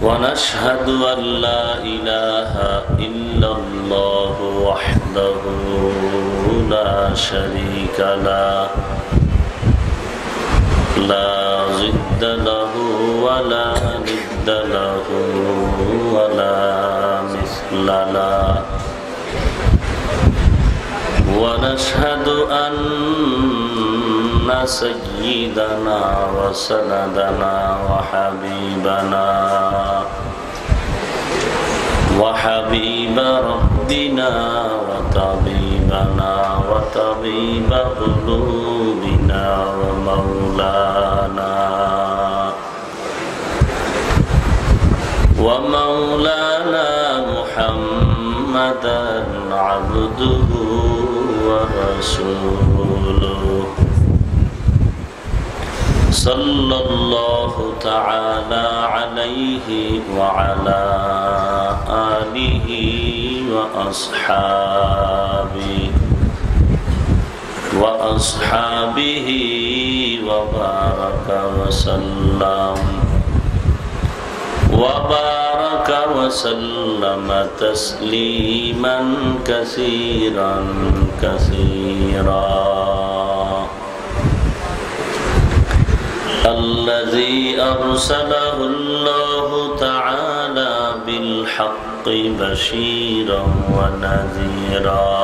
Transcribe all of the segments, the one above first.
ونشهد أن لا إله إلا الله وحده لا شريك له لا ضد له ولا ند له ولا مثل له ونشهد أن سيدنا وسندنا وحبيب ربنا وطبيب قلوبنا ومولانا محمدا عبده ورسوله صلى الله تعالى عليه وعلى آله وأصحابه وبارك وسلم تسليما كثيرا الذي أرسله الله تعالى بالحق بشيرا ونذيرا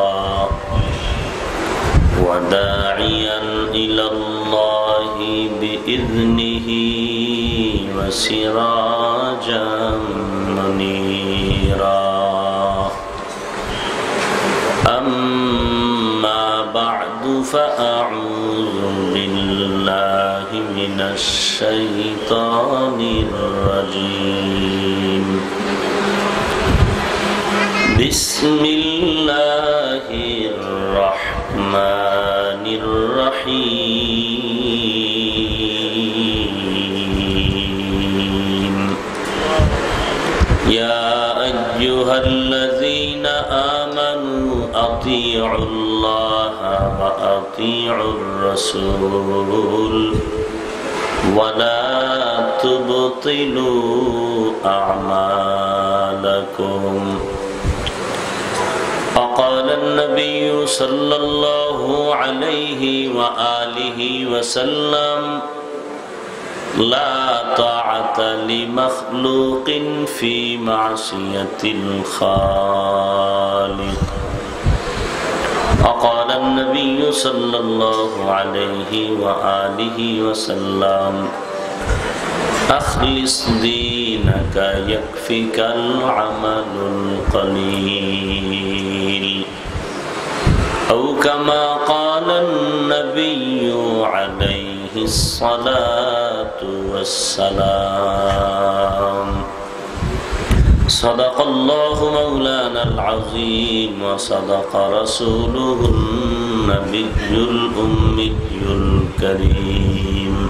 وداعيا إلى الله بإذنه وسراجا منيرا أما بعد فأعوذ بالله من الشيطان الرجيم بسم الله الرحمن الرحيم يا أيها الذين آمنوا أطيعوا الله وأطيعوا الرسول ولا تبطلوا أعمالكم وقال النبي صلى الله عليه وآله وسلم لا طاعة لمخلوق في معصية الخالق وقال النبي صلى الله عليه وآله وسلم أخلص دينك يكفك العمل القليل أو كما قال النبي عليه الصلاة والسلام صدق الله مولانا العظيم وصدق رسوله النبي الأمي الكريم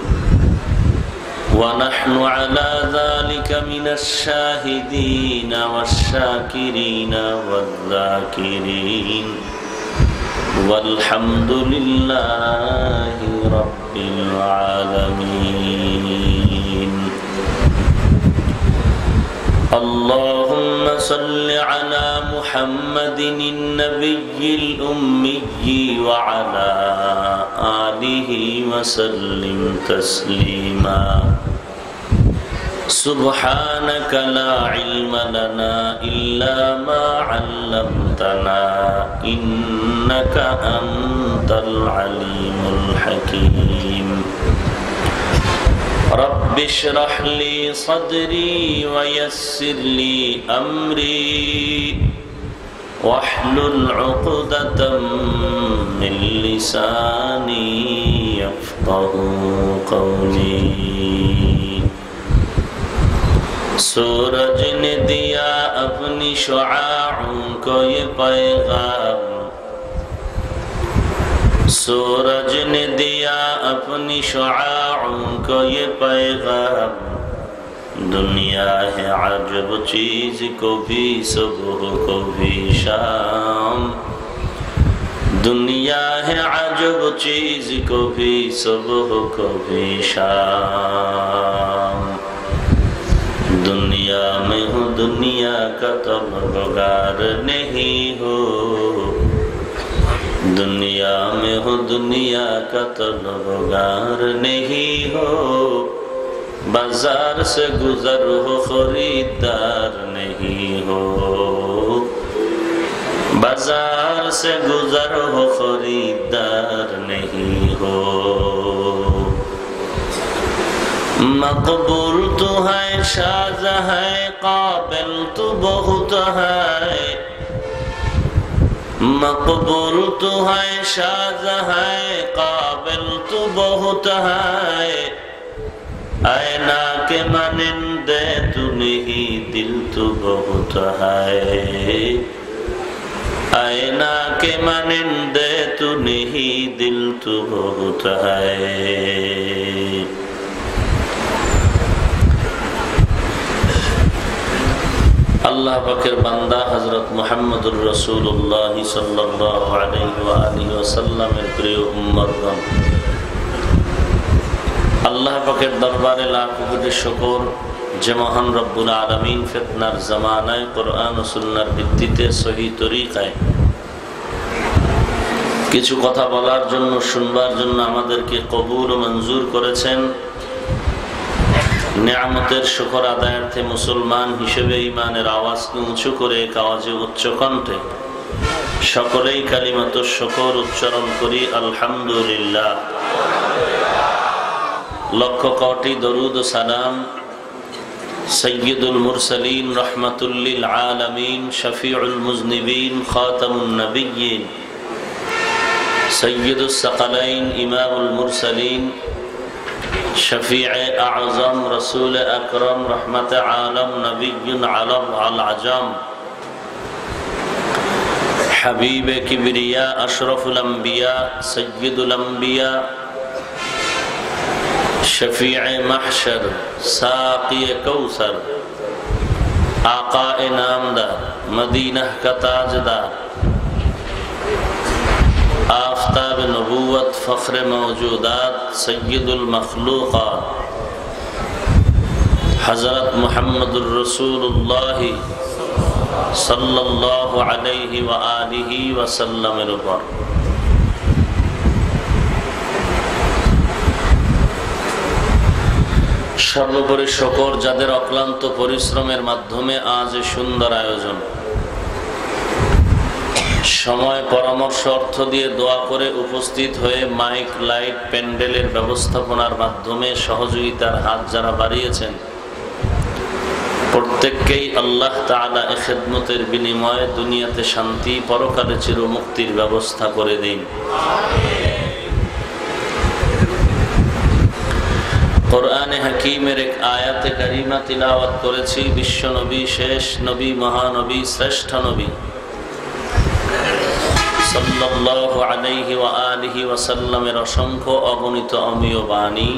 ونحن على ذلك من الشاهدين والشاكرين والذاكرين والحمد لله رب العالمين اللهم صل على محمد النبي الأمي وعلى آله وسلم تسليما سبحانك لا علم لنا إلا ما علمتنا إنك أنت العليم الحكيم رب اشرح لي صدري ويسر لي أمري واحلل عقدة من لساني يفقه قولي सूरज ने दिया अपनी शुआओं को ये पैगाम सूरज ने दिया अपनी शुआओं को ये पैगाम दुनिया है अजब चीज को भी सुबह को भी शाम दुनिया है अजब चीज को भी सुबह को भी शाम दुनिया दुनिया में हो दुनिया का तलबगार नहीं हो, दुनिया में हो दुनिया का तलबगार नहीं हो, बाजार से गुजर हो खरीदार नहीं हो, बाजार से गुजर हो खरीदार नहीं हो। मकबूल तो है शाज़ है काबिल तो बहुत है, मकबूल तो है शाज़ है काबिल तो बहुत है, ऐना के मानिंदे तू नहीं दिल तो बहुत है, ऐना के मानिंदे तू नहीं दिल तो बहुत है। अल्लाह पाकेर बांदा हजरत मुहम्मदुर रसूलुल्लाह सल्लल्लाहु अलैहि व आलिहि वसल्लमेर प्रिय उम्मतगण, अल्लाह पाकेर दरबारे लाख कोटी शुक्र जे महान रब्बुल आलमीन फितनार जमानाय कुरआन व सुन्नाहर ভিত্তিতে सही तरीकाय কিছু কথা বলার জন্য শুনবার জন্য আমাদেরকে কবুল ও মঞ্জুর করেছেন। নিয়ামতের শুকর আদায়ার্থে মুসলমান হিসেবে ঈমানের আওয়াজকে উঁচু করে এক আওয়াজে উচ্চ কণ্ঠে সকলেই কালিমাতুশ শুকর উচ্চারণ করি আলহামদুলিল্লাহ। লক্ষ কোটি দরুদ ও সালাম সৈয়দুল মুরসালিন রাহমাতুল লিল আলামিন শফিউল মুজনিবিন খাতামুন নবিয়্যিন সৈয়দুস সাকালাইন ইমামুল মুরসালিন शफीअ आज़म रसूल अकरम रहमत आलम नबीयुन अलम अल अजम हबीब किबरिया अशरफुल अंबिया सय्यदुल अंबिया शफीअ महशर साक़ी कौसर आका नामदार मदीना का ताजदार आफ़ताब नबूवत फ़ख्र मौजूदात सय्यदुल मखलूक़ात हज़रत मुहम्मदुर रसूलुल्लाह सल्लल्लाहु अलैहि व आलिहि वसल्लमेर ऊपर सर्वोपरि शुक्र जादेर अक्लान्त परिश्रमेर माध्यमे आज सुंदर आयोजन समय परामर्श अर्थ दिए दोया करे उपस्थित हुए माइक लाइट पैंडेलेर व्यवस्थापनार माध्यमे सहयोगितार हाथ जारा बाड़िয়েছেন प्रत्येकকেই আল্লাহ তাআলা এই খিদমতের বিনিময়ে দুনিয়াতে শান্তি পরকালে চির মুক্তির ব্যবস্থা করে দিন কোরআনে হাকীমের এক আয়াতে কারিমা তিলাওয়াত করেছি বিশ্ব নবী শেষ নবী মহানবী শ্রেষ্ঠ নবী सल्लल्लाहु अलैहि व आलिहि वसल्लमेर असंख्य अगणित अमीय बाणी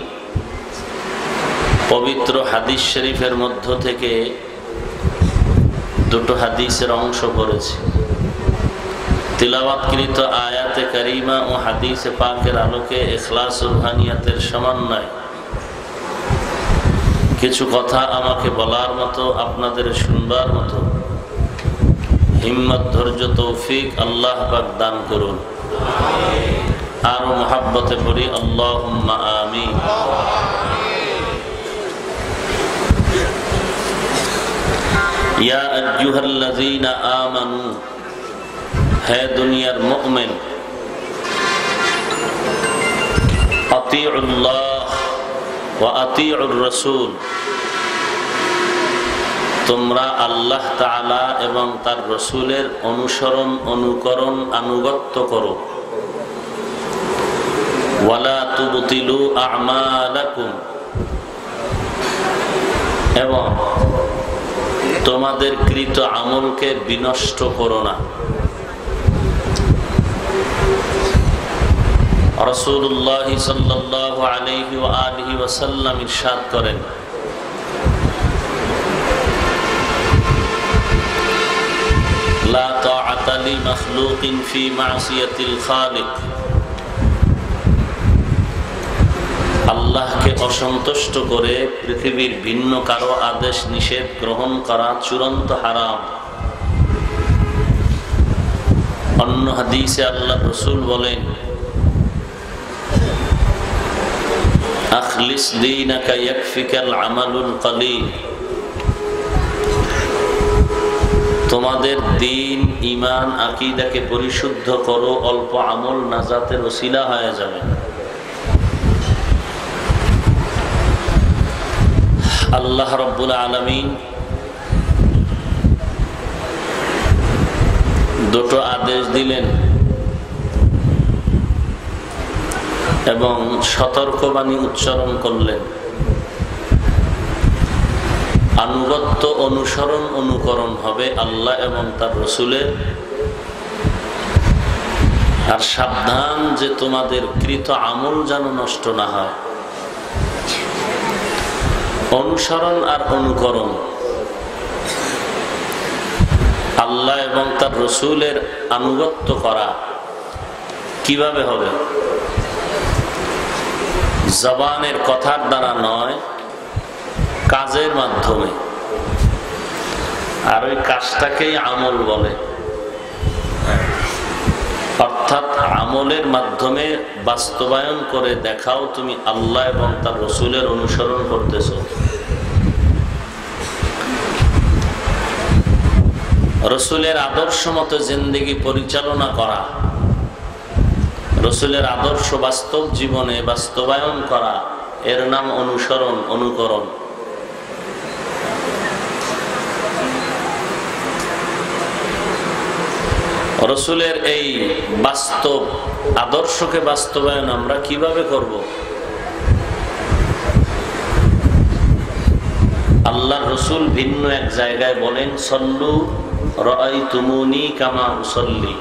पवित्र हादिस शरीफेर मध्य थेके दुटो हादिसेर अंश पड़ेछि तिलावतकृत आयाते करीमा ओ हादिसे पाकेर आलोके इखलास रूहानियतेर समन्वय किछु कथा आमाके बलार मतो आपनादेर शुनबार मतो हिम्मत धैर्य तौफिक अल्लाह पाक दान करुन आरो मोहब्बते पड़ी अल्लाहुम्मा आमीन। या अय्युहल्लज़ीना आमनू है दुनियार मुमिन अतीउल्लाह व अतीउर रसूल তোমরা আল্লাহ তাআলা এবং তার রাসূলের অনুসরণ অনুকরণ আনুগত্য করো ওয়ালা তুবতিলু আমালাকুম এবং তোমাদের কৃত আমলকে বিনষ্ট করো না। রাসূলুল্লাহ সাল্লাল্লাহু আলাইহি ওয়া আলিহি ওয়াসাল্লাম ইরশাদ করেন লা তাআতা লি মাখলুকিন ফি মাসিয়াতিল খালিক আল্লাহকে অসন্তুষ্ট করে পৃথিবীর ভিন্ন কারো আদেশ নিষেধ গ্রহণ করা চূড়ান্ত হারাম। অন্য হাদিসে আল্লাহ রাসূল বলেন, আখলিস দীনাকা ইয়াকফিকাল আমালুল কলিল। তোমাদের দ্বীন, ঈমান, আকীদাকে পরিশুদ্ধ করো, অল্প আমল নাজাতের ওসিলা হয়ে যাবে। আল্লাহ রাব্বুল আলামিন দুটো আদেশ দিলেন এবং সতর্কবাণী উচ্চারণ করলেন। আনুগত্য, অনুসরণ, অনুকরণ হবে আল্লাহ এবং তার রাসূলের। আর সাবধান যে তোমাদের কৃত আমল যেন নষ্ট না হয়। অনুসরণ আর অনুকরণ আল্লাহ এবং তার রাসূলের আনুগত্য করা কিভাবে হবে? জবানের কথার দ্বারা নয়, কাজের মাধ্যমে। আর ওই কাজটাকেই আমল বলে। অর্থাৎ আমলের মাধ্যমে বাস্তবায়ন করে দেখাও তুমি আল্লাহ এবং তার রাসূলের অনুসরণ করতেছ। রাসূলের আদর্শ মতো জিন্দেগি পরিচালনা করা, রাসূলের আদর্শ বাস্তব জীবনে বাস্তবায়ন করা, এর নাম অনুসরণ, অনুকরণ। রাসূলের এই বাস্তব আদর্শকে বাস্তবায়ন আমরা কিভাবে করব? আল্লাহর রাসূল ভিন্ন এক জায়গায় বলেন, সল্লু রাআইতুমুনি কামা উসাল্লি।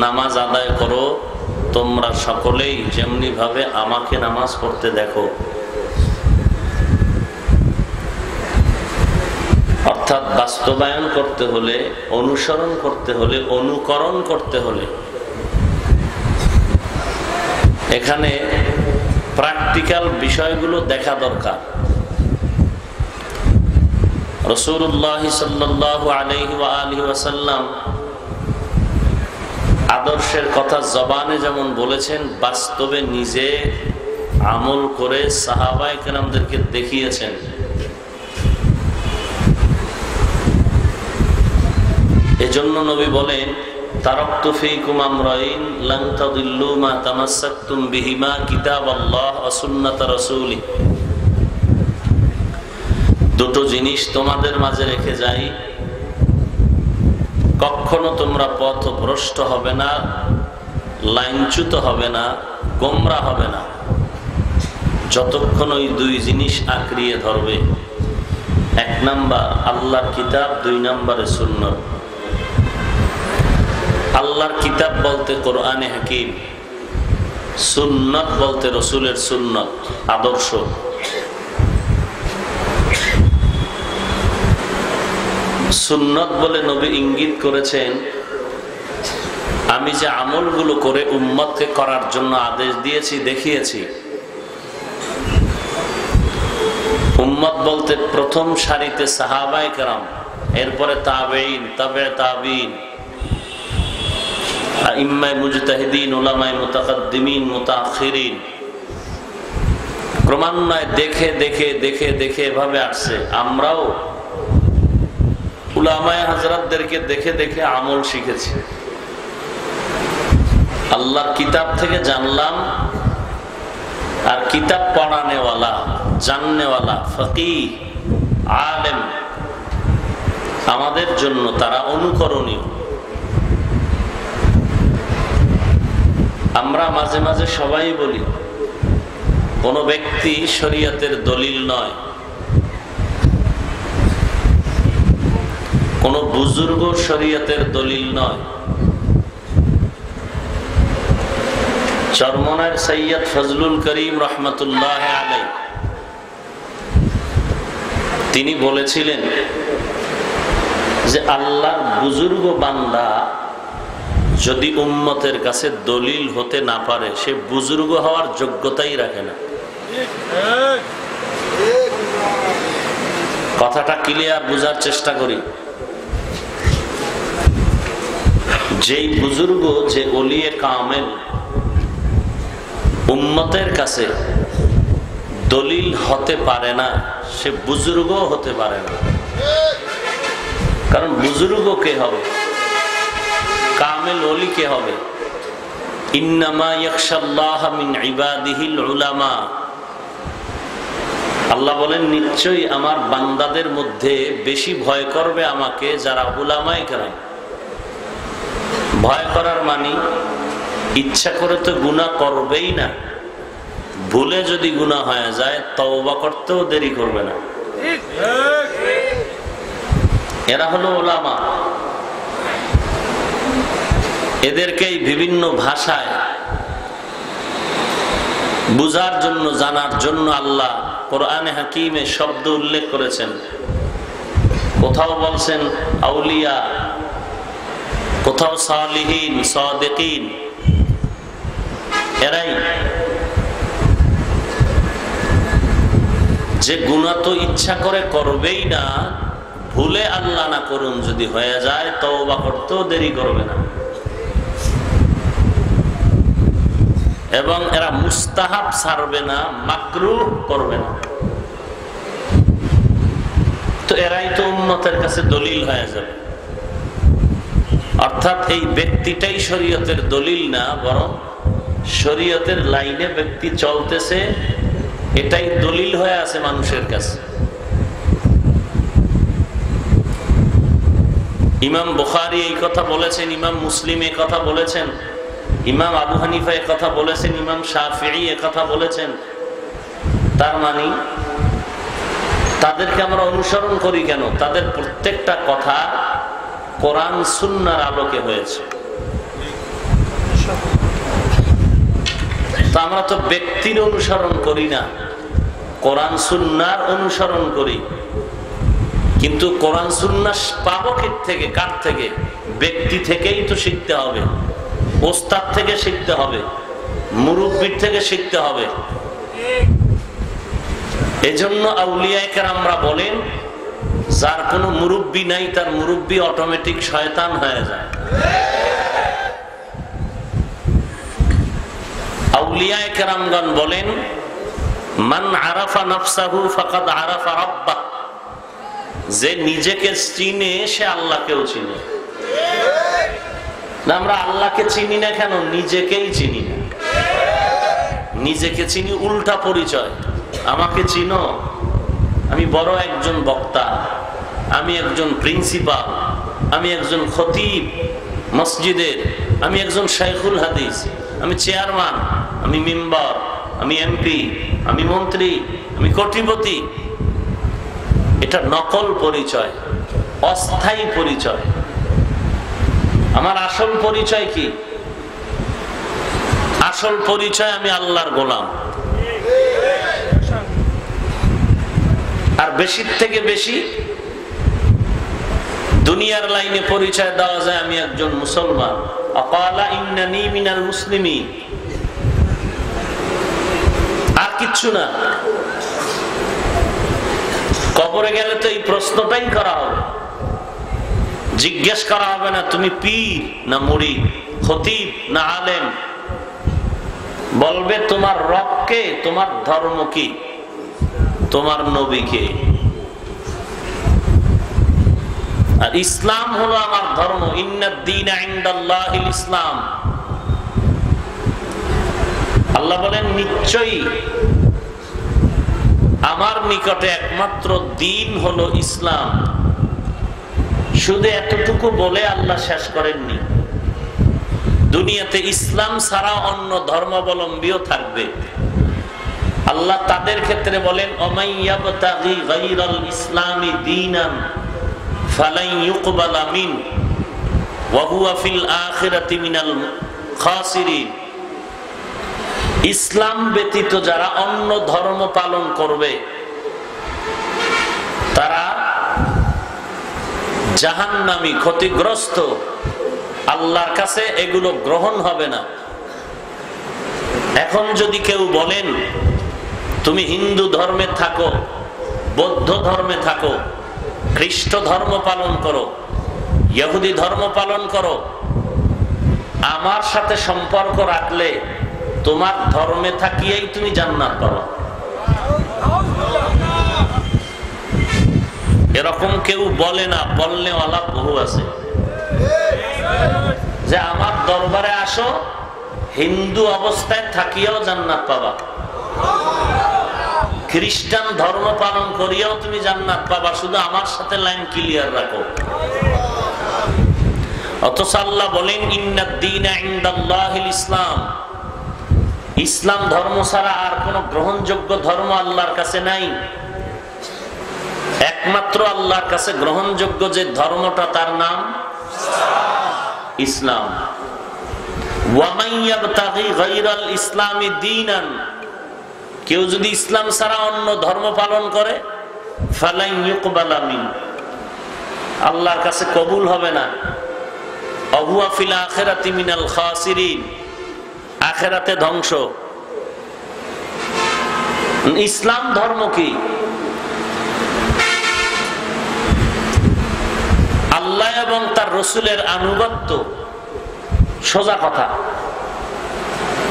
নামাজ আদায় করো তোমরা সকলেই যেমনি ভাবে আমাকে নামাজ পড়তে দেখো। অর্থাৎ বাস্তবায়ন করতে হলে, অনুসরণ করতে হলে, অনুকরণ করতে হলে এখানে প্র্যাকটিক্যাল বিষয়গুলো দেখা দরকার। রাসূলুল্লাহ সাল্লাল্লাহু আলাইহি ওয়া আলিহি ওয়াসাল্লাম আদর্শের কথা জবানে যেমন বলেছেন, বাস্তবে নিজে আমল করে সাহাবায়ে কেরামদেরকে দেখিয়েছেন। এজন্য নবী বলেন, তারাকতু ফীকুম আমরাইন লান তাদিল্লু মা তামাসসাকতুম বিহিমা কিতাবাল্লাহ ওয়া সুন্নাত রাসূলি। দুটো জিনিস তোমাদের মাঝে রেখে যাই, কখনো তোমরা পথভ্রষ্ট হবে না, লাইনচ্যুত হবে না, গোমরা হবে না, যতক্ষণ ওই দুই জিনিস আঁকড়িয়ে ধরবে। এক নাম্বার আল্লাহর কিতাব, দুই নাম্বারে সুন্নাত। আল্লাহর কিতাব বলতে কোরআনে হাকিম, সুন্নাত বলতে রাসূলের সুন্নাত, আদর্শ। সুন্নাত বলে নবী ইঙ্গিত করেছেন, আমি যে আমলগুলো করে উম্মতকে করার জন্য আদেশ দিয়েছি, দেখিয়েছি। উম্মত বলতে প্রথম সারিতে সাহাবায়ে কেরাম, এরপরে তাবেঈন, তাবে তাবেঈন, আইম্মায়ে মুজতাহিদিন, উলামায়ে মুতাকাদ্দিমিন, মুতাআখিরিন। ক্রমান্বয়ে দেখে দেখে দেখে দেখে এভাবে আসছে। আমরাও উলামায়ে হযরতদেরকে দেখে দেখে আমল শিখেছি। আল্লাহর কিতাব থেকে জানলাম, আর কিতাব পড়ানেওয়ালা, জাননেওয়ালা, ফকিহ, আলেম আমাদের জন্য তারা অনুকরণীয়। আমরা মাঝে মাঝে সবাই বলি, কোন ব্যক্তি শরীয়তের দলিল নয়, কোন বুজুর্গ শরীয়তের দলিল নয়। চরমনার সৈয়দ ফজলুল করিম রহমতুল্লাহ আলাইহি তিনি বলেছিলেন যে আল্লাহর বুজুর্গ বান্দা যদি উম্মতের কাছে দলিল হতে না পারে সে বুজুর্গ হওয়ার যোগ্যতাই রাখে না। কথাটা ক্লিয়ার বোঝার চেষ্টা করি। যেই বুজুর্গ, যে ওলিয়ে কামেল উম্মতের কাছে দলিল হতে পারে না সে বুজুর্গ হতে পারে না। কারণ বুজুর্গ কে হবে, কামেল ওলি কে হবে? ইন্নামা ইয়াখশাল্লাহ মিন ইবাদিহিল উলামা। আল্লাহ বলেন নিশ্চয়ই আমার বান্দাদের মধ্যে বেশি ভয় করবে আমাকে যারা উলামায়ে কেরাম। ভয় করার মানে ইচ্ছা করে তো গুনাহ করবেই না, ভুলে যদি গুনাহ হয়ে যায় তওবা করতেও দেরি করবে না। এরা হলো উলামা। এদেরকেই বিভিন্ন ভাষায় বুঝার জন্য, জানার জন্য আল্লাহ কোরআনে হাকিমে শব্দ উল্লেখ করেছেন। কোথাও বলছেন আউলিয়া, কোথাও সালিহিন, সাদিকিন। এরাই যে গুনাহ তো ইচ্ছা করে করবেই না, ভুলে আল্লাহ না করুন যদি হয়ে যায় তওবা করতেও দেরি করবে না। এবং এরা মুস্তাহাব ছাড়বে না, মাকরুহ করবে না। তো এরাই তো উম্মতের কাছে দলিল হয়ে যাবে। অর্থাৎ এই ব্যক্তিটাই শরীয়তের দলিল না, বরং শরীয়তের লাইনে ব্যক্তি চলতেছে, এটাই দলিল হয়ে আছে মানুষের কাছে। ইমাম বুখারী এই কথা বলেছেন, ইমাম মুসলিম এই কথা বলেছেন, ইমাম আবু হানিফা এই কথা বলেছেন, ইমাম শাফিঈ এই কথা বলেছেন। তার মানে তাদেরকে আমরা অনুসরণ করি কেন? তাদের প্রত্যেকটা কথা কোরআন সুন্নাহর আলোকে হয়েছে। তো আমরা তো ব্যক্তির অনুসরণ করি না, কোরআন সুন্নাহর অনুসরণ করি। কিন্তু কোরআন সুন্নাহ পাবো থেকে, কার থেকে? ব্যক্তি থেকেই তো শিখতে হবে, ওস্তাদ থেকে শিখতে হবে, মুরব্বির থেকে শিখতে হবে। এজন্য আউলিয়ায়ে কেরামরা বলেন যার কোনো মুরব্বি নাই তার মুরব্বি অটোমেটিক শয়তান হয়ে যায়। আউলিয়ায়ে কেরামগণ বলেন মান আরাফা নাফসাহু ফাকাদ আরাফা রাব্বাহ। যে নিজেকে চিনে সে আল্লাহকেও চিনে। না, আমরা আল্লাহকে চিনি না কেন? নিজেকেই চিনি না। নিজেকে চিনি উল্টা পরিচয়। আমাকে চিনো, আমি বড় একজন বক্তা, আমি একজন প্রিন্সিপাল, আমি একজন খতিব মসজিদের, আমি একজন শাইখুল হাদিস, আমি চেয়ারম্যান, আমি মেম্বার, আমি এমপি, আমি মন্ত্রী, আমি কোটিপতি। এটা নকল পরিচয়, অস্থায়ী পরিচয়। আমার আসল পরিচয় কি? আসল পরিচয় আমি আল্লাহর গোলাম। আর বেশির থেকে বেশি দুনিয়ার লাইনে পরিচয় দেওয়া যায় আমি একজন মুসলমান। আকালা ইন্নানি মিনাল মুসলিমিন, আর কিচ্ছু না। কবরে গেলে তো এই প্রশ্নটাই করা হবে, জিজ্ঞেস করা হবে না তুমি পীর না মুরিদ, খতিব না আলেম। বলবে তোমার রব কে, তোমার ধর্ম কি, তোমার নবী কে। আর ইসলাম হলো আমার ধর্ম। ইন্নাদ-দীনা ইনদাল্লাহিল ইসলাম। আল্লাহ বলেন নিশ্চয়ই আমার নিকটে একমাত্র দিন হলো ইসলাম। শুধু এতটুকু বলে আল্লাহ শেষ করেননি। দুনিয়াতে ইসলাম ছাড়া অন্য ধর্মাবলম্বীও থাকবে। আল্লাহ তাদের ক্ষেত্রে বলেন অমাইয়াবতাগি গায়রাল ইসলামি দীনান ফালান ইউকবালা মিন ওয়া হুয়া ফিল আখিরাতি মিনাল খাসিরিন। ইসলাম ব্যতীত যারা অন্য ধর্ম পালন করবে তারা জাহান্নামী, ক্ষতিগ্রস্ত। আল্লাহর কাছে এগুলো গ্রহণ হবে না। এখন যদি কেউ বলেন তুমি হিন্দু ধর্মে থাকো, বৌদ্ধ ধর্মে থাকো, খ্রিস্ট ধর্ম পালন করো, ইহুদি ধর্ম পালন করো, আমার সাথে সম্পর্ক রাখলে তোমার ধর্মে থাকিয়েই তুমি জান্নাত পাবে, এরকম কেউ বলে না। বলনেওয়ালা বহু আছে যে আমার দরবারে আসো, হিন্দু অবস্থায় থাকিয়াও জান্নাত পাবা, খ্রিস্টান ধর্ম পালন করিয়াও তুমি জান্নাত পাবা, শুধু আমার সাথে লাইন ক্লিয়ার রাখো। অথচ আল্লাহ বলেন ইন্নাদ-দীনা ইনদাল্লাহিল ইসলাম, ইসলাম ধর্ম ছাড়া আর কোন গ্রহণযোগ্য ধর্ম আল্লাহর কাছে নাই। একমাত্র আল্লাহর কাছে গ্রহণযোগ্য যে ধর্মটা তার নাম ইসলাম। ওয়া মান ইয়াবতাগি গায়রাল ইসলামি দীনান, কেউ যদি ইসলাম ছাড়া অন্য ধর্ম পালন করে ফালান ইউকবালা মিন, আল্লাহর কাছে কবুল হবে না। অহুয়া ফিল আখিরাতি মিনাল খাসিরিন, আখিরাতে ধ্বংস। ইসলাম ধর্ম কি? আল্লাহ এবং তার রাসূলের আনুগত্য। সোজা কথা,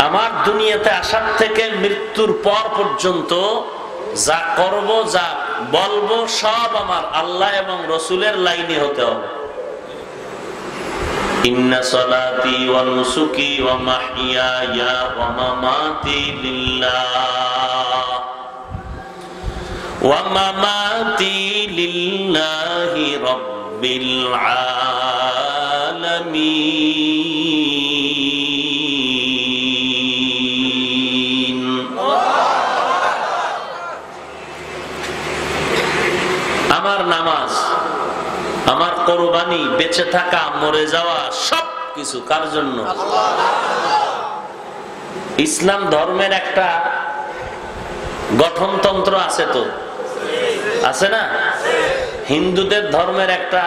আমার দুনিয়াতে আসার থেকে মৃত্যুর পর পর্যন্ত যা করব, যা বলবো, সব আমার আল্লাহ এবং রাসূলের লাইনে হতে হবে। ইন্না সালাতি ওয়া নুসুকি ওয়া মাহইয়ায়া ওয়া মামাতি লিল্লাহ ওয়া মামাতি লিল্লাহি রাব্বিল আলামিন। আমার নামাজ, আমার কোরবানি, বেঁচে থাকা, মরে যাওয়া, সব কিছু কার জন্য? ইসলাম ধর্মের একটা গঠনতন্ত্র আছে তো, আছে না? হিন্দুদের ধর্মের একটা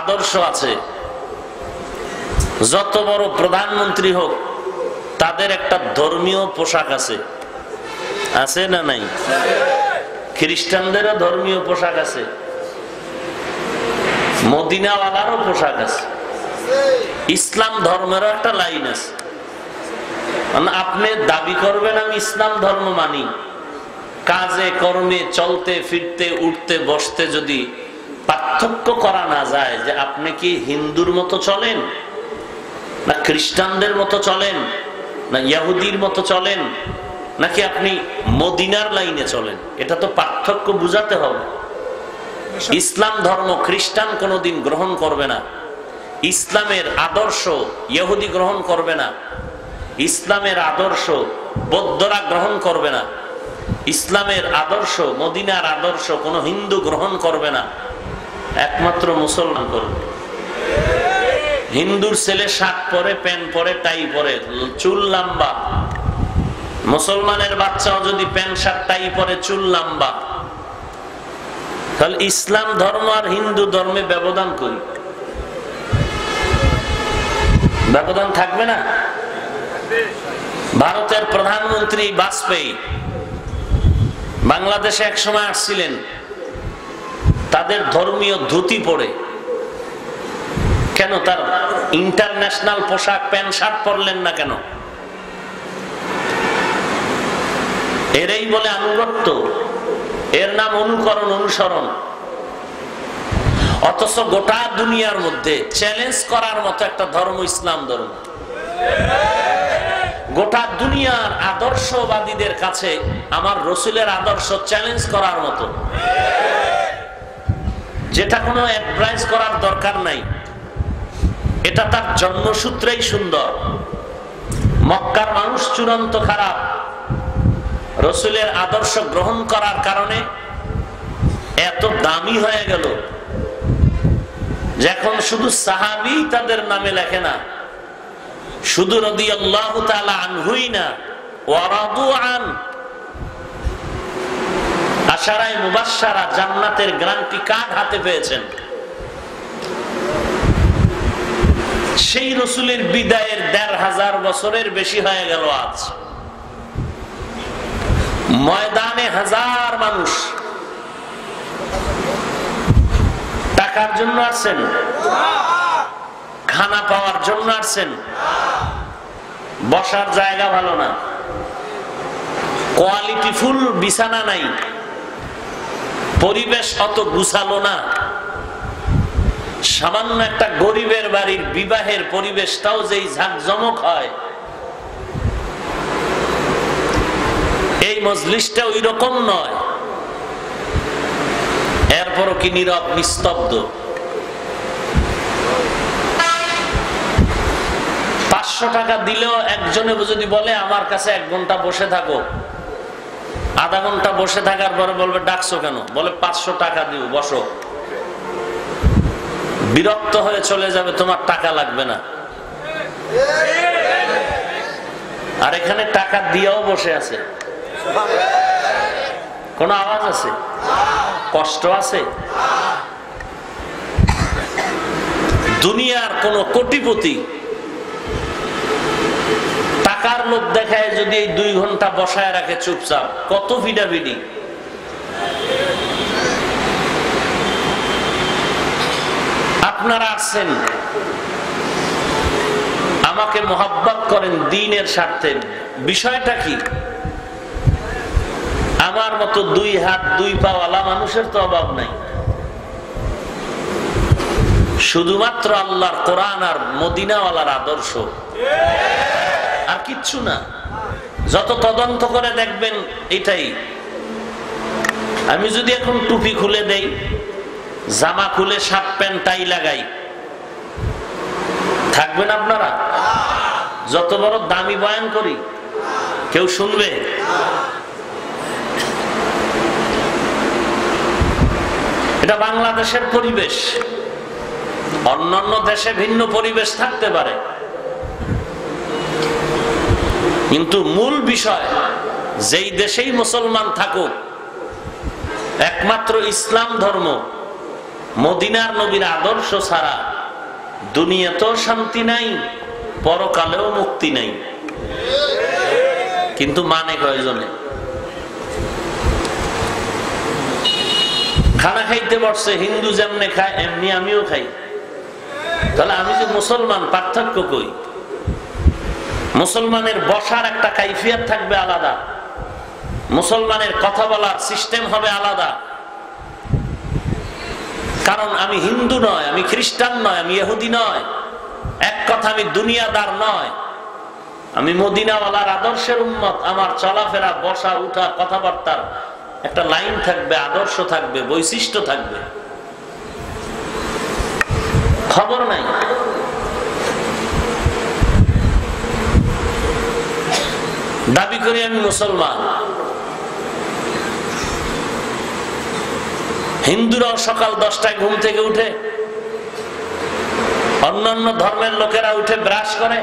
আদর্শ আছে। যত বড় প্রধানমন্ত্রী হোক তাদের একটা ধর্মীয় পোশাক আছে, আছে না নাই? খ্রিস্টানদেরও ধর্মীয় পোশাক আছে, মদিনাওয়ালারও পোশাক আছে, ইসলাম ধর্মেরও একটা লাইন আছে। আপনি দাবি করবেন আমি ইসলাম ধর্ম মানি, কাজে কর্মে, চলতে ফিরতে, উঠতে বসতে যদি পার্থক্য করা না যায় যে আপনি কি হিন্দুর মতো চলেন, না খ্রিস্টানদের মতো চলেন, না ইহুদির মতো চলেন, নাকি আপনি মদিনার লাইনে চলেন, এটা তো পার্থক্য বুঝাতে হবে। ইসলাম ধর্ম খ্রিস্টান কোনোদিন গ্রহণ করবে না, ইসলামের আদর্শ ইহুদি গ্রহণ করবে না, ইসলামের আদর্শ বৌদ্ধরা গ্রহণ করবে না, ইসলামের আদর্শ, মদিনার আদর্শ কোনো হিন্দু গ্রহণ করবে না, একমাত্র মুসলমান করবে। হিন্দুর ছেলে শার্ট পরে, প্যান্ট পরে, টাই পরে, চুল লম্বা। মুসলমানের বাচ্চাও যদি প্যান্ট শার্ট টাই পরে, চুল লম্বা, তাহলে ইসলাম ধর্ম আর হিন্দু ধর্মে ব্যবধান করি, ব্যবধান থাকবে না? ভারতের প্রধানমন্ত্রী বাজপেয়ী বাংলাদেশে এক সময় আসছিলেন, তাদের ধর্মীয় ধুতি পরে। কেন তার ইন্টারন্যাশনাল পোশাক প্যান্ট শার্ট পরলেন না কেন? এরই বলে আনুগত্য, এর নাম অনুকরণ, অনুসরণ। অথচ গোটা দুনিয়ার মধ্যে চ্যালেঞ্জ করার মতো একটা ধর্ম ইসলাম ধর্ম। গোটা দুনিয়ার আদর্শবাদীদের কাছে আমার রাসূলের আদর্শ চ্যালেঞ্জ করার মতো, যেটা কোনো অ্যাডভাইস করার দরকার নাই। এটা তার জন্মসূত্রেই সুন্দর। মক্কার মানুষ চূড়ান্ত খারাপ, রাসূলের আদর্শ গ্রহণ করার কারণে এত দামি হয়ে গেল, যখন শুধু সাহাবী তাদের নামে লেখে না, শুধু রাদিয়াল্লাহু তাআলা আনহুই না, ওয়া রাদু আন, আশারায়ে মুবাশশারা জান্নাতের গ্যারান্টি কার্ড হাতে পেয়েছেন। সেই রসুলের বিদায়ের ১৫০০ বছরের বেশি হয়ে গেল। আজ ময়দানে হাজার মানুষ টাকার জন্য আসছেন, খানা পাওয়ার জন্য আসছেন, বসার জায়গা ভালো না, কোয়ালিটি ফুল বিছানা নাই, পরিবেশ অত গুছালো না, সামান্য একটা গরিবের বাড়ির বিবাহের পরিবেশটাও যেই ঝাঁকজমক হয়, এই মজলিসটা ওই রকম নয়। এরপরও কি নীরব নিস্তব্ধ? ৫০০ টাকা দিলেও একজনে যদি বলে আমার কাছে ১ ঘন্টা বসে থাকো, আধা ঘন্টা বসে থাকার পরে বলবে ডাকছো কেন? বলে ৫০০ টাকা দিও, বসো। বিরক্ত হয়ে চলে যাবে, তোমার টাকা লাগবে না। আর এখানে টাকা দিয়েও বসে আছে। কোন আওয়াজ আছে? কষ্ট আছে? দুনিয়ার কোন কোটিপতি টাকার লোভ দেখায় যদি এই ২ ঘন্টা বসায় রাখে চুপচাপ, কত ভিডাভিডি। আপনারা আসছেন, আমাকে মোহাব্বত করেন দ্বীনের স্বার্থে। বিষয়টা কি? আমার মতো ২ হাত ২ পাওয়ালা মানুষের তো অভাব নাই, শুধুমাত্র আল্লাহর কোরআন আর মদিনাওয়ালার আদর্শ, আর কিচ্ছু না। যত তদন্ত করে দেখবেন এটাই। আমি যদি এখন টুপি খুলে দেই, জামা খুলে শার্ট প্যান্ট টাই লাগাই, থাকবেন আপনারা? যত বড় দামি বয়ান করি, কেউ শুনবে? এটা বাংলাদেশের পরিবেশ, অন্যান্য দেশে ভিন্ন পরিবেশ থাকতে পারে, কিন্তু মূল বিষয় যেই দেশেই মুসলমান থাকুক, একমাত্র ইসলাম ধর্ম, মদিনার নবীর আদর্শ ছাড়া দুনিয়াতেও শান্তি নাই, পরকালেও মুক্তি নাই। কিন্তু মানে কয়জনে? খানা খাইতে বসছে, হিন্দু যেমনে খায় এমনি আমিও খাই, তাহলে আমি যে মুসলমান, পার্থক্য কই? মুসলমানের বসার একটা কাইফিয়াত থাকবে আলাদা, মুসলমানের কথা বলার সিস্টেম হবে আলাদা। কারণ আমি হিন্দু নয়, আমি খ্রিস্টান নয়, আমি ইহুদি নয়, এক কথা আমি দুনিয়াদার নয়, আমি মদিনাওয়ালার আদর্শের উম্মত। আমার চলাফেরা, বসা, উঠা, কথাবার্তার একটা লাইন থাকবে, আদর্শ থাকবে, বৈশিষ্ট্য থাকবে। খবর নাই দাবি করি আমি মুসলমান। হিন্দুরাও সকাল 10টায় ঘুম থেকে উঠে, অন্যান্য ধর্মের লোকেরা উঠে ব্রাশ করে,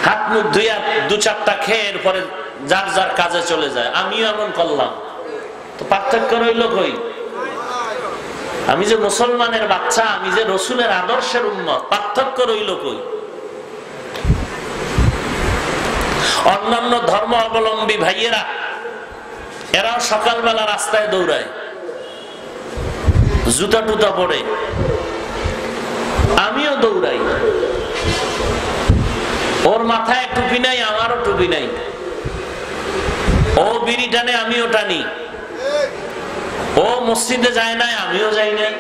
হাত মুখ ধুইয়া 2-4টা খেয়ে এরপরে যার যার কাজে চলে যায়। আমিও এমন করলাম, তো পার্থক্য রইল কই? আমি যে মুসলমানের বাচ্চা, আমি যে রসুলের আদর্শের উম্মত, পার্থক্য রইল কই? অন্যান্য ধর্ম অবলম্বী ভাইয়েরা, এরাও সকালবেলা রাস্তায় দৌড়ায়, জুতা টুতা পরে, আমিও দৌড়াই। ওর মাথায় টুপি নাই, আমারও টুপি নাই, ও বিড়ি টানে, আমিও টানি, ও মসজিদে যায় নাই, আমিও যাই নাই।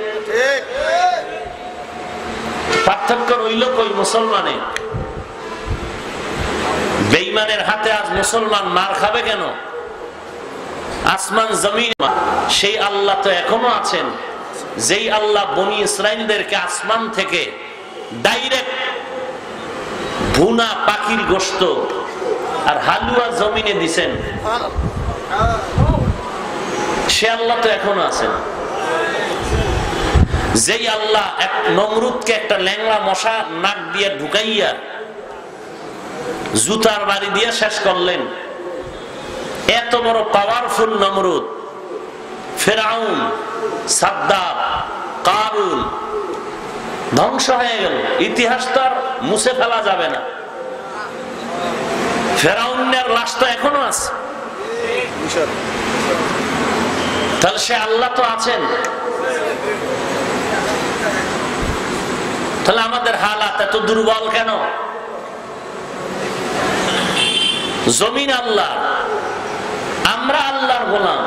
পার্থক্য রইল কই মুসলমানে? বেঈমানের হাতে আজ মুসলমান মার খাবে কেন? আসমান জমিন, সেই আল্লাহ তো এখনো আছেন, যেই আল্লাহ বনি ইসরাইলদেরকে আসমান থেকে ডাইরেক্ট ভুনা পাখির গোশত আর হালুয়া জমিনে দিছেন, সে আল্লাহ তো এখনো আছেন। যেই আল্লাহ এক নমরুদকে একটা ল্যাংড়া মশা নাক দিয়ে ঢুকাইয়া জুতার বাড়ি দিয়ে শেষ করলেন, এত বড় পাওয়ারফুল নমরুদ, ফেরাউন, সাদ্দাত, কারুন, ধ্বংস হয়ে গেল। ইতিহাস তো আর মুছে ফেলা যাবে না। ফেরাউনের লাশ তো এখনো আছে। তাহলে সে আল্লাহ তো আছেন। তাহলে আমাদের হালাত এত দুর্বল কেন? জমিন আল্লাহ, আমরা আল্লাহর গোলাম,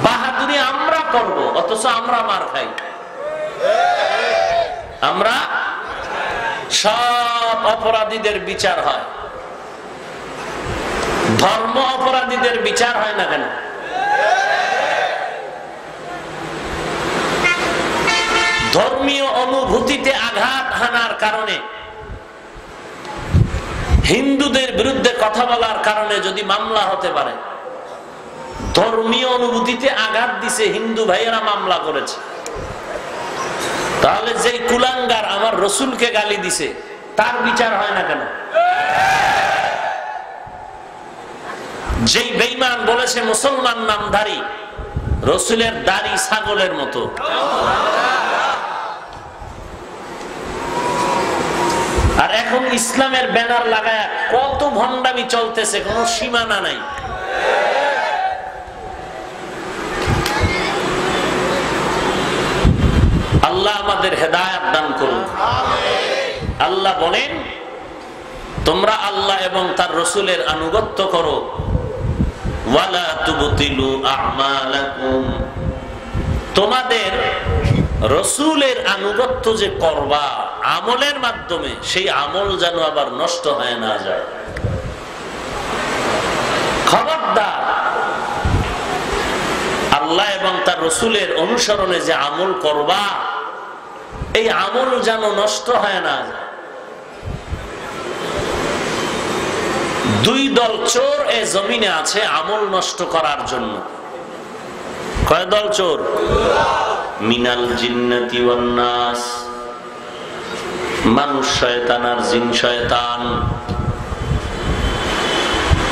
বাহাদুরি আমরা করব, অথচ আমরা মার খাই। আমরা সব অপরাধীদের বিচার হয়, ধর্ম অপরাধীদের বিচার হয় না কেন? ধর্মীয় অনুভূতিতে আঘাত হানার কারণে, হিন্দুদের বিরুদ্ধে কথা বলার কারণে যদি মামলা হতে পারে, ধর্মীয় অনুভূতিতে আঘাত দিছে হিন্দু ভাইয়েরা মামলা করেছে, তাহলে যেই কুলাঙ্গার আমার রসুলকে গালি দিছে তার বিচার হয় না কেন? যেই বেঈমান বলেছে মুসলমান নামধারী, রসুলের দাড়ি ছাগলের মতো, আর এখন ইসলামের ব্যানার লাগায় কত ভণ্ডামি চলতেছে, কোনো সীমানা নাই। আল্লাহ আমাদের হেদায়েত দান করুন। আল্লাহ বলেন, তোমরা আল্লাহ এবং তার রসুলের আনুগত্য করো, ওয়ালা তুবতিলু আমালাকুম, তোমাদের রসুলের আনুগত্য যে করবা আমলের মাধ্যমে, সেই আমল যেন আবার নষ্ট হয়ে না যায়। খবরদার, আল্লাহ এবং তার রসুলের অনুসরণে যে আমল করবা, এই আমল যেন নষ্ট হয় না যায়। দুই দল চোর এ জমিনে আছে আমল নষ্ট করার জন্য। কয় দল চোর? মিনাল জিন্নাতি ওয়ান নাস, মানুষ শয়তান আর জিন শয়তান।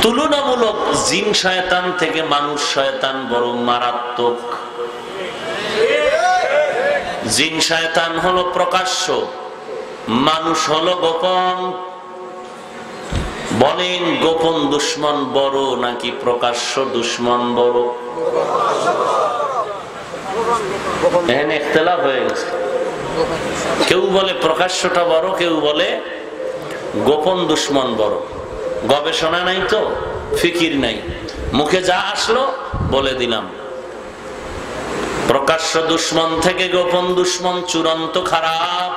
তুলনামূলক জিন শয়তান থেকে মানুষ শয়তান বড় মারাত্মক। জিন শয়তান হলো প্রকাশ্য, মানুষ হলো গোপন। বলেন, গোপন দুশ্মন বড় নাকি প্রকাশ্য দুশ্মন বড়? এখানে ইখতিলাফ হয়ে গেছে। কেউ বলে প্রকাশ্যটা বড়, কেউ বলে গোপন দুশ্মন বড়। গবেষণা নাই তো, ফিকির নাই, মুখে যা আসলো বলে দিলাম। প্রকাশ্য দুশ্মন থেকে গোপন দুশ্মন চূড়ান্ত খারাপ।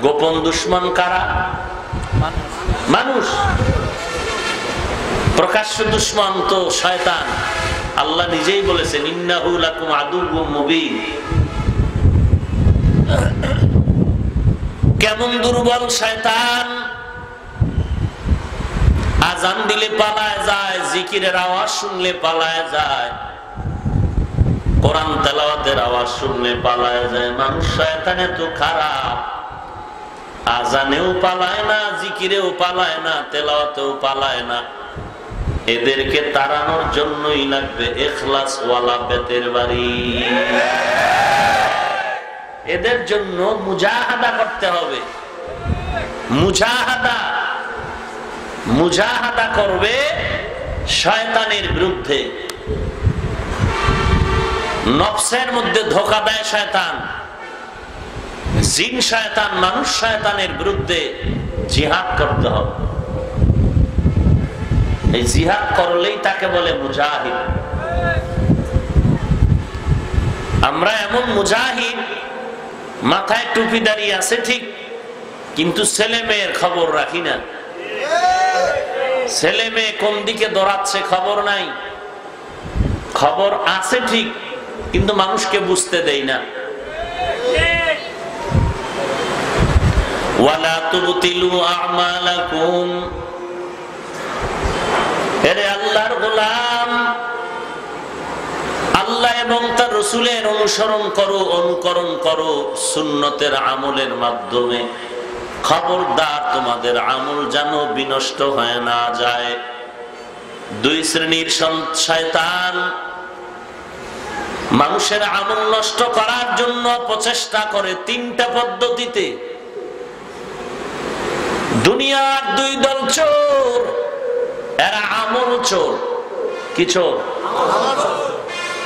গোপন দুশ্মন কারা? মানুষ। প্রকাশ্য দুশ্মন তো শয়তান। আল্লাহ নিজেই বলেছেন, ইন্নাহু লাকুম আদুউম মুবিন। কেমন দুর্বল শয়তান! আজান দিলে পালায় যায়, জিকিরের আওয়াজ শুনলে পালায় যায়, কোরআন তেলাওয়াতের আওয়াজ শুনলে পালায় যায়। মানুষ শয়তান এত খারাপ, আজানেও পালায় না, জিকিরেও পালায় না, তেলাওয়াতেও পালায় না। এদেরকে তাড়ানোর জন্যই লাগবে ইখলাস ওয়ালা বেতের বাড়ি। এদের জন্য মুজাহাদা করতে হবে। মুজাহাদা করবে শয়তানের বিরুদ্ধে। নফসের মধ্যে ধোঁকা দেয় শয়তান, জিন শয়তান, মানুষ শয়তানের বিরুদ্ধে জিহাদ করতে হবে। এই জিহাদ করলেই তাকে বলে মুজাহিদ। আমরা এমন মুজাহিদ, মাথায় টুপি দাঁড়িয়ে আছে ঠিক, কিন্তু ছেলে মেয়ের খবর রাখি না। ছেলে মেয়ে কোন দিকে দৌড়াচ্ছে খবর নাই। খবর আছে ঠিক, কিন্তু মানুষকে বুঝতে দেই না। ওয়ালা তুবতিলু আমালাকুম, এরে আল্লাহর গোলাম, আল্লাহ এবং তার রাসূলের অনুসরণ করো, অনুকরণ করো সুন্নতের আমলের মাধ্যমে। খবরদার, তোমাদের আমল যেন বিনষ্ট হয়ে না যায়। দুই শ্রেণীর শয়তান, মানুষের আমল নষ্ট করার জন্য প্রচেষ্টা করে তিনটা পদ্ধতিতে। দুনিয়ার দুই দল চোর, এরা আমল চোর। কি চোর?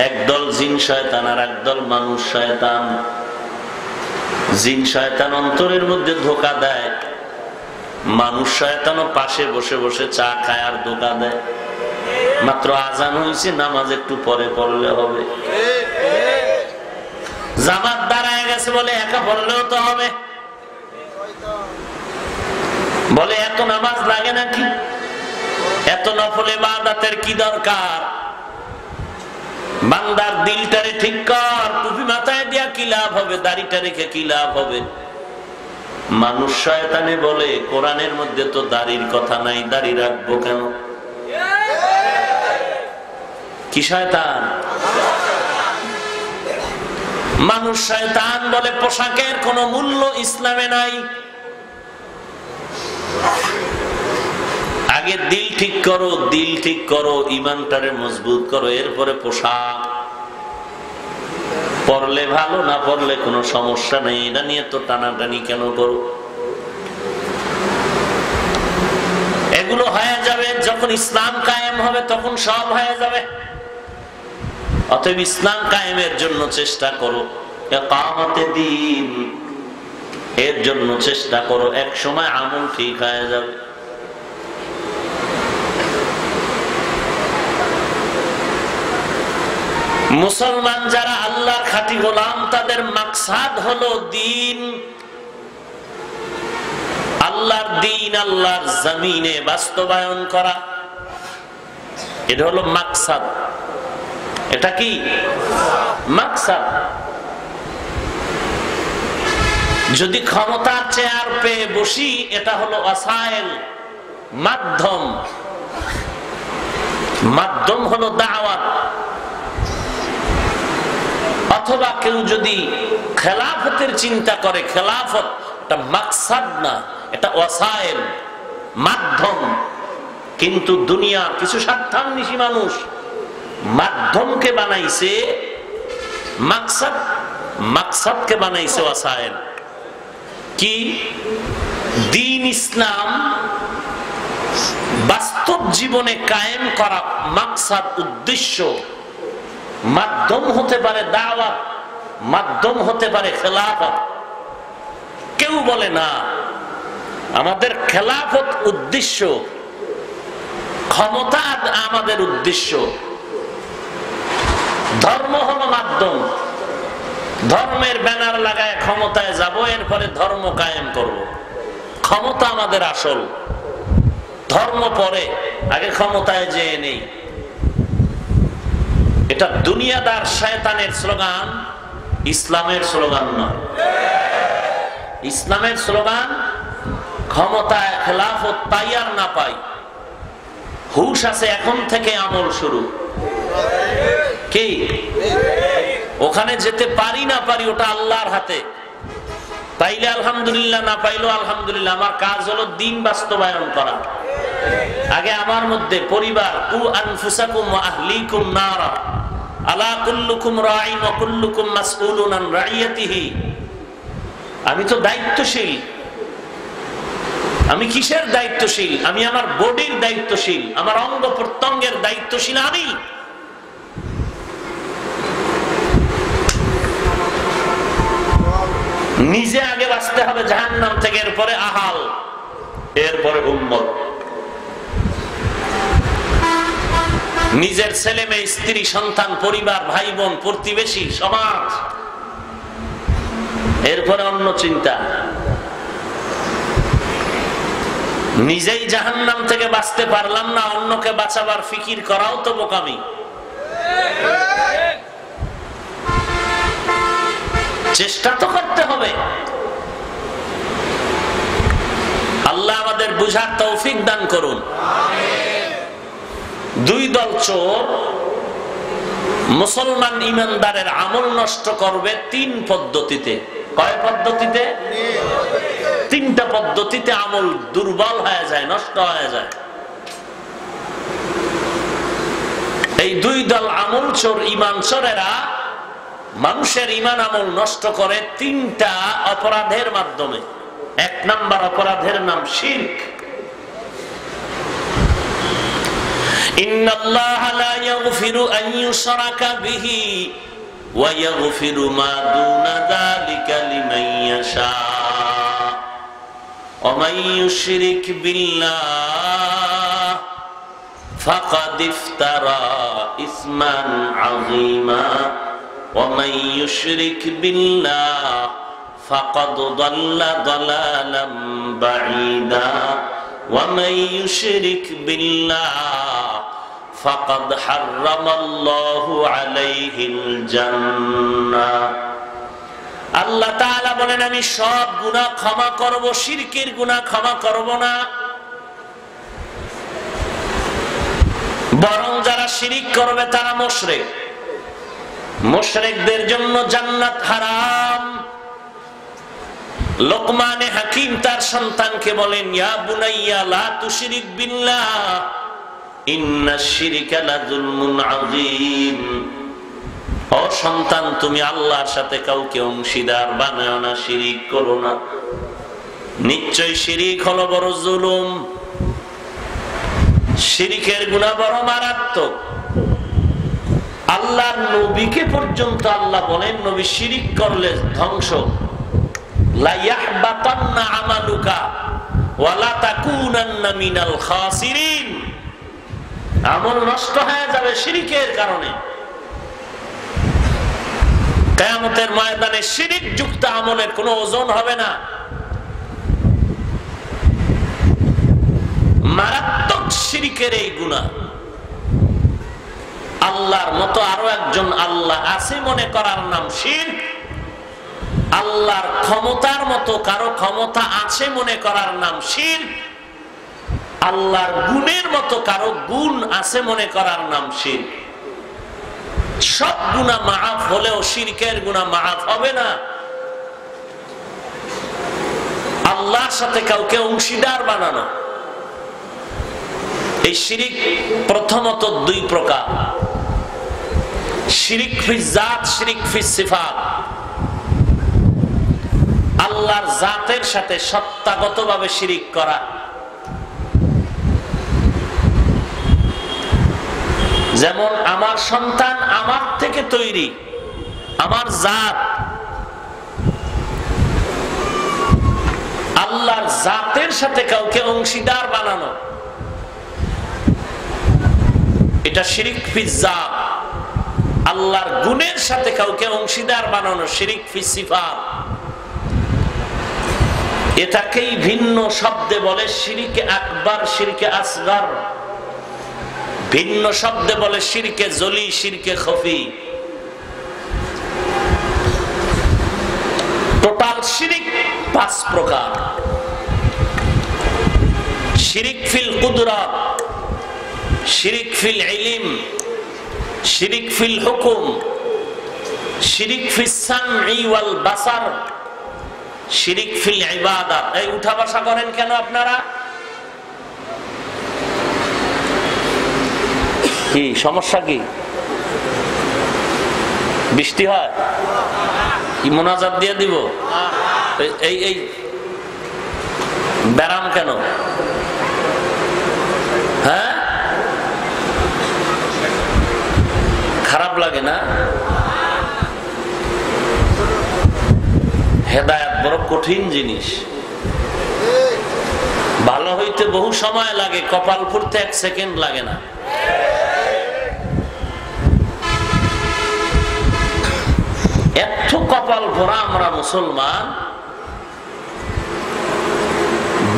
একদল জিন শয়তান আর একদল মানুষ শয়তান। জিন শয়তান অন্তরের মধ্যে ধোঁকা দেয়, মানুষ শয়তানও পাশে বসে বসে চা খায় আর ধোঁকা দেয়। মাত্র আজান হয়েছে, নামাজ একটু পরে পড়লে হবে। জামাত দাঁড়ায় গেছে বলে একা পড়লেও তো হবে, বলে এত নামাজ লাগে নাকি, এত নফল ইবাদতের কি দরকার? বান্দার দিলটারে ঠিক কর, টুপি মাথায় দিয়া কি লাভ হবে, দাড়িটা রেখে কি লাভ হবে? মানুষ শয়তানে বলে কোরআনের মধ্যে তো দাড়ির কথা নাই, দাড়ি রাখবো কেন? কি শয়তান? মানুষ শয়তান বলে পোশাকের কোনো মূল্য ইসলামে নাই। আগে দিল ঠিক করো, দিল ঠিক করো, ইমানটারে মজবুত করো, এরপরে পোশাক। পরলে ভালো, না পরলে কোনো সমস্যা নেই, এটা নিয়ে তো টানাটানি কেন করো? এগুলো হয়ে যাবে যখন ইসলাম কায়েম হবে, তখন সব হয়ে যাবে। অতএব ইসলাম কায়েমের জন্য চেষ্টা করো, ইকামতে দ্বীন এর জন্য চেষ্টা করো, এক সময় আমল ঠিক হয়ে যাবে। মুসলমান যারা আল্লাহর খাঁটি গোলাম, তাদের মাকসাদ হলো দ্বীন, আল্লাহর দ্বীন আল্লাহর জমিনে বাস্তবায়ন করা। এটা হলো মাকসাদ। এটা কি মাকসাদ? যদি ক্ষমতার চেয়ার পেয়ে বসি, এটা হলো ওয়াসাইল, মাধ্যম। মাধ্যম হলো দাওয়াত। অথবা কেউ যদি খেলাফতের চিন্তা করে, খেলাফত এটা মাকসাদ না, এটা ওয়াসাইল, মাধ্যম। কিন্তু দুনিয়ার কিছু স্বার্থান্বেষী মানুষ মাধ্যমকে বানাইছে মাকসাদ, মাকসাদকে বানাইছে ওয়াসাইল। কি? দ্বীন ইসলাম বাস্তব জীবনে কায়েম করা মাকসাদ, উদ্দেশ্য। মাধ্যম হতে পারে দাওয়াত, মাধ্যম হতে পারে খেলাফত। কেউ বলে না আমাদের খেলাফত উদ্দেশ্য, ক্ষমতা আমাদের উদ্দেশ্য। ধর্ম হলো মাধ্যম। ধর্মের ব্যানার লাগায় ক্ষমতায় যাব, এরপরে ধর্ম কায়েম করব। ক্ষমতা আমাদের আসল, ধর্ম পরে, আগে ক্ষমতায় যেয়ে নেই। এটা দুনিয়াদার শয়তানের স্লোগান, ইসলামের স্লোগান নয়। ইসলামের স্লোগান ক্ষমতায় খেলাফত পাই আর না পাই, হুশ আছে এখন থেকে আমল শুরু। কি? ওখানে যেতে পারি না পারি ওটা আল্লাহর হাতে। পাইলে আলহামদুলিল্লাহ, না পাইলেও আলহামদুলিল্লাহ। আমার কাজ হলো দ্বীন বাস্তবায়ন করা। আগে আমার মধ্যে পরিবার, কু আনফুসাকুম ওয়া আহলিকুম নারা আলা কুল্লুকুম রাঈন ওয়া কুল্লুকুম মাসউলুন আন রাইয়াতিহি। আমি তো দায়িত্বশীল। আমি কিসের দায়িত্বশীল? আমি আমার বডির দায়িত্বশীল, আমার অঙ্গ প্রত্যঙ্গের দায়িত্বশীল আমি। নিজে আগে বাঁচতে হবে জাহান্নাম থেকে, এরপরে আহাল, এরপরে উম্মত। নিজের ছেলে মেয়ে, স্ত্রী, সন্তান, পরিবার, ভাই বোন, প্রতিবেশী, সমাজ, এরপরে অন্য চিন্তা। নিজেই জাহান্নাম থেকে বাঁচতে পারলাম না, অন্যকে বাঁচাবার ফিকির করাও তো বোকামি। চেষ্টা তো করতে হবে। আল্লাহ আমাদের বুঝার তৌফিক দান করুন। দুই দল চোর মুসলমান ইমানদারের আমল নষ্ট করবে তিন পদ্ধতিতে। কয় পদ্ধতিতে? তিনটা পদ্ধতিতে আমল দুর্বল হয়ে যায়, নষ্ট হয়ে যায়। এই দুই দল আমল চোর, ইমান চোরেরা মানুষের ঈমান আমল নষ্ট করে তিনটা অপরাধের মাধ্যমে। এক নাম্বার অপরাধের নাম শিরক। ইন্নাল্লাহা লা ইয়াগফিরু আন ইউশরাকা বিহি ওয়া ইয়াগফিরু মা দুনা যালিকা লিমান ইয়াশা ওয়া মান ইউশরিক বিল্লাহ ফাকাদ ইফতারা ইসমান আযীমা ওয়া মান ইউশরিক বিল্লাহ ফাকাদ দাল্লা দালালাম বাঈদা ওয়া মান ইউশরিক বিল্লাহ ফাকাদ হারামাল্লাহু আলাইহিল জান্নাহ। আল্লাহ তাআলা বলেন আমি সব গুনাহ ক্ষমা করব, শিরকের গুনাহ ক্ষমা করব না। বরং যারা শিরিক করবে তারা মুশরিক, মুশরিকদের জন্য জান্নাত হারাম। লোকমানে হাকিম তার সন্তানকে বলেন ইয়া বুনাইয়া লা তুশরিক বিল্লাহ ইন্নাশ শিরকা লাযুলমুন আযীম। ও সন্তান, তুমি আল্লাহর সাথে কাউকে অংশীদার বানাও না, শিরিক করো না, নিশ্চয় শিরিক হলো বড় জুলুম। শিরিকের গুনাহ বড় মারাত্মক। আল্লাহর নবীকে পর্যন্ত আল্লাহ বলেন নবী শিরিক করলে ধ্বংস, লা ইয়াহবাতান্না আমালুকা ওয়া লা তাকুনান্না মিনাল খাসিরিন। আমল নষ্ট হয়ে যাবে শিরিকের কারণে। কিয়ামতের ময়দানে শিরিক যুক্ত আমলের কোনো ওজন হবে না। মারাত্মক শিরিকের এই গুনাহ। আল্লাহর মতো আরো একজন আল্লাহ আছে মনে করার নাম শিরক। আল্লাহর ক্ষমতার মতো কারো ক্ষমতা আছে মনে করার নাম শিরক। আল্লাহর গুণের মতো কারো গুণ আছে মনে করার নাম শিরক। সব গুনাহ মাফ হলেও শিরকের গুনাহ মাফ হবে না। আল্লাহর সাথে কাউকে অংশীদার বানানো, এই শিরিক প্রথমত দুই প্রকার। শিরিক ফি জাত, শিরিক ফি সিফাত। আল্লাহর জাতের সাথে সত্তাগতভাবে শিরিক করা। যেমন আমার সন্তান আমার থেকে তৈরি, আমার জাত। আল্লাহর জাতের সাথে কাউকে অংশীদার বানানো, এটা শিরিক ফি জাত। আল্লাহর গুণের সাথে কাউকে অংশীদার বানানো শিরিক ফি সিফাত। এটাকেই ভিন্ন শব্দে বলে শিরকে আকবার, শিরকে আসগর। ভিন্ন শব্দে বলে শিরকে জলি, শিরকে খফি। টোটাল শিরিক 5 প্রকার। শিরিক ফিল কুদরত, শিরিক ফিল ইলম, শিরিক ফিল হুকুম, শিরিক ফিস সামঈ ওয়াল বাসার, শিরিক ফিল ইবাদাত। এই উঠা বসা করেন কেন আপনারা? কি সমস্যা? কি বৃষ্টি হয়? কি মোনাজাত দিয়ে দিব? এই এই ব্যারাম কেন? হ্যাঁ, খারাপ লাগে না? হেদায়েত বড় কঠিন জিনিস। ভালো হইতে বহু সময় লাগে, কপাল ফুরতে 1 সেকেন্ড লাগে না। এত কপাল ভরা আমরা মুসলমান,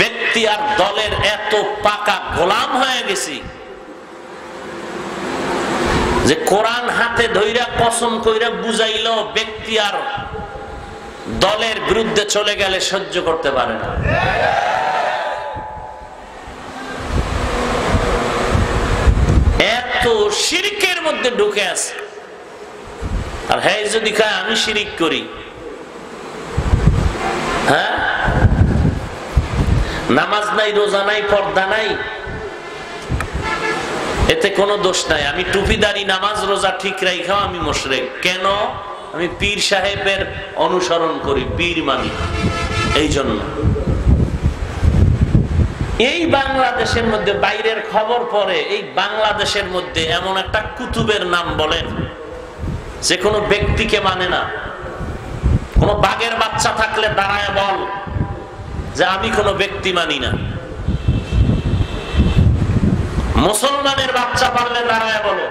ব্যক্তি আর দলের এত পাকা গোলাম হয়ে গেছি যে কোরআন হাতে ধইরা কসম কইরা বুঝাইল ব্যক্তি আর দলের বিরুদ্ধে চলে গেলে সহ্য করতে পারে না। এত শিরকের মধ্যে ঢুকে আছে। আর হ্যাঁ, যদি কয় আমি শিরিক করি, হ্যাঁ, নামাজ নাই, রোজা নাই, পর্দা নাই, এতে কোনো দোষ নাই। আমি টুপিদারি নামাজ রোজা ঠিক রাখাও আমি মুশরিক। কেন? আমি পীর সাহেবের অনুসরণ করি, পীর মানি। এই জন্য এই বাংলাদেশের মধ্যে বাইরের খবর পরে এই বাংলাদেশের মধ্যে এমন একটা কুতুবের নাম বলেন যে কোনো ব্যক্তিকে মানে না। কোন বাঘের বাচ্চা থাকলে দাঁড়ায় বল যে আমি কোনো ব্যক্তি মানি না। মুসলমানের বাচ্চা পারলে দাঁড়ায় বলো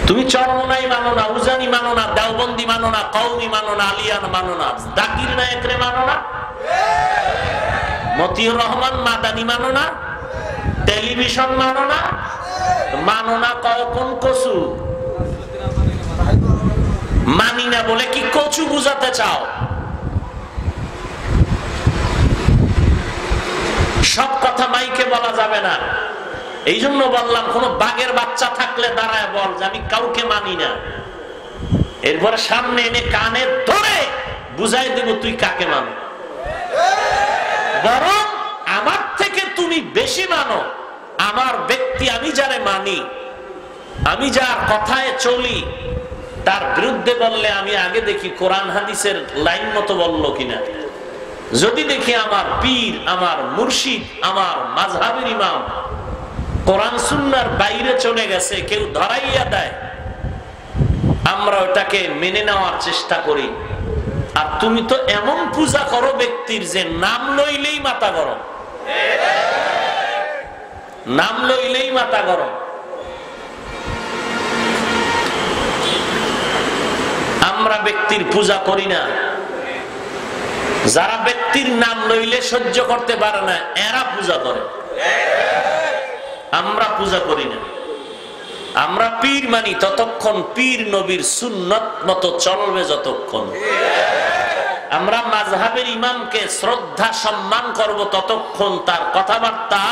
তুমি চরমনাই মানো না, উজানি মানো না, দেওবন্দি মানো না, কওমি মানো না, আলিয়ান মানো না, জাকির নায়েকরে মানো না, মতিউর রহমান মাদানি মানো না, টেলিভিশন মানো না, মানো না কোন কচু মানি না বলে কি কচু বুঝাতে চাও? সব কথা মাইকে বলা যাবে না। এই জন্য বললাম কোন বাঘের বাচ্চা থাকলে দাঁড়ায় বল যে আমি কাউকে মানি না। এরপরে সামনে এনে কানে ধরে বুঝাই দেব তুই কাকে মানো। বরং আমার থেকে তুমি বেশি মানো আমার ব্যক্তি, আমি যারে মানি, আমি যার কথায় চলি, তার বিরুদ্ধে বললে আমি আগে দেখি কোরআন হাদিসের লাইন মতো বললো কিনা। যদি দেখি আমার পীর, আমার মুর্শিদ, আমার মাযহাবের ইমাম কোরআন সুন্নাহর বাইরে চলে গেছে, কেউ ধরাইয়া দেয়, আমরা ওটাকে মেনে নেওয়ার চেষ্টা করি। আর তুমি তো এমন পূজা করো ব্যক্তির যে নাম লইলেই মাথা গরম, নাম লইলেই মাথা গরম। আমরা ব্যক্তির পূজা করি না। যারা ব্যক্তির নাম লইলে সহ্য করতে পারে না এরা পূজা করে, আমরা পূজা করি না। আমরা পীর মানি ততক্ষণ পীর নবীর সুন্নত মতো চলবে যতক্ষণ। আমরা মাযহাবের ইমামকে শ্রদ্ধা সম্মান করব ততক্ষণ তার কথাবার্তা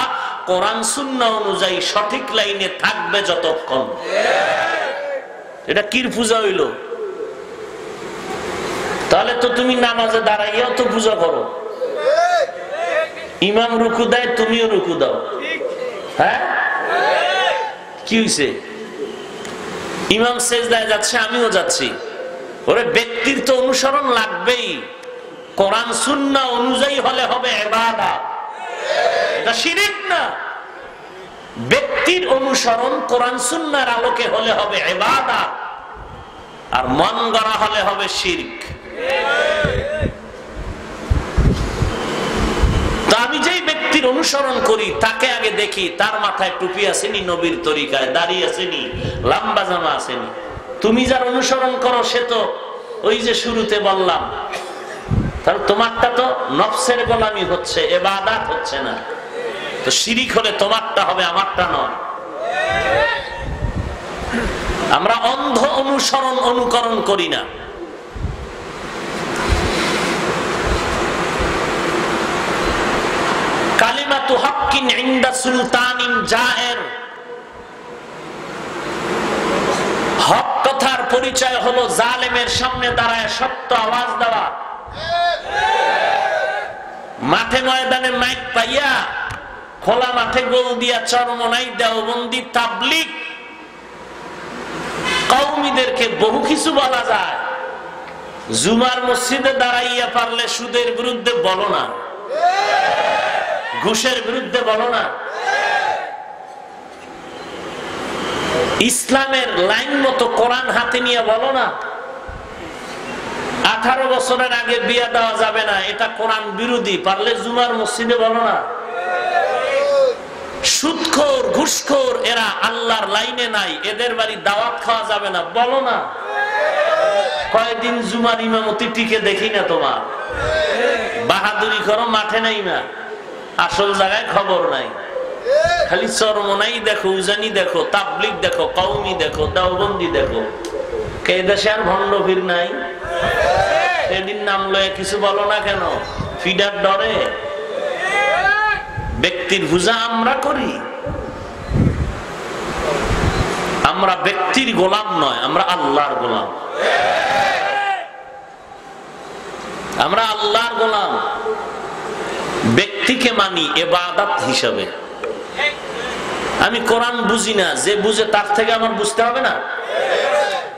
কোরআন সুন্নাহ অনুযায়ী সঠিক লাইনে থাকবে যতক্ষণ। এটা কির পূজা হইল? তাহলে তো তুমি নামাজে দাঁড়াইয়াও তো পূজা করো, ইমাম রুকু দেয় তুমিও রুকু দাও। হ্যাঁ, কি হইছে? ইমাম সেজদায় যাচ্ছে আমিও যাচ্ছি। ওরে ব্যক্তির তো অনুসরণ লাগবেই, কোরআন সুন্নাহ অনুযায়ী হলে হবে ইবাদত, এটা শিরক না। ব্যক্তির অনুসরণ কোরআন সুন্নাহর আলোকে হলে হবে ইবাদত, আর মন গড়া হলে হবে শিরক। তো আমি যেই ব্যক্তির অনুসরণ করি তাকে আগে দেখি তার মাথায় টুপি আসেনি, নবীর তরিকায় দাড়ি আসেনি, লম্বা জামা আসেনি। তুমি যার অনুসরণ করো সে তো ওই যে শুরুতে বললাম, তাহলে তোমারটা তো নফসের গোলামি হচ্ছে, ইবাদত হচ্ছে না। তো শিরিক হলে তোমারটা হবে, আমারটা নয়। আমরা অন্ধ অনুসরণ অনুকরণ করি না। কালিমাতু হাক্কিন ইনদা সুলতানিন জায়ের, হক কথার পরিচয় হলো জালেমের সামনে দাঁড়ায় সত্য আওয়াজ দেওয়া। মাঠে ময়দানে মাইক পাইয়া খোলা মাঠে গোল দিয়া চরমনাই দেওবন্দি তাবলীগ কওমীদেরকে বহু কিছু বলা যায়। জুমার মসজিদে দাঁড়াইয়া পারলে সুদের বিরুদ্ধে বলো না, ঘুষের বিরুদ্ধে বলো না, ইসলামের লাইন মতো কোরআন হাতে নিয়ে বলো না। 18 বছরের আগে বিয়ে দেওয়া যাবে না, এটা কোরআন বিরোধী, পারলে জুমার মসজিদে বলো না। সুদখোর ঘুষখোর এরা আল্লাহর লাইনে নাই, এদের বাড়ি দাওয়াত খাওয়া যাবে না, বলো না। কয়েকদিন জুমার ইমামতি টিকে দেখি না, তোমার বাহাদুরি করো, মাঠে নাই না, আসল জায়গায় খবর নাই। খালি চরমনাই দেখো, উজানি দেখো, তাবলীগ দেখো, কওমি দেখো, দেওবন্দি দেখো। কে দেশে আর ভণ্ড ভিড় নাই? সেদিন নাম লয়ে কিছু বলো না কেন? ফিডার ডরে? ব্যক্তির পূজা আমরা করি। আমরা ব্যক্তির গোলাম নয়, আমরা আল্লাহর গোলাম। আমরা আল্লাহর গোলাম, ব্যক্তিকে মানি ইবাদত হিসাবে। আমি কোরআন বুঝি না, যে বুঝে তার থেকে আমার বুঝতে হবে না।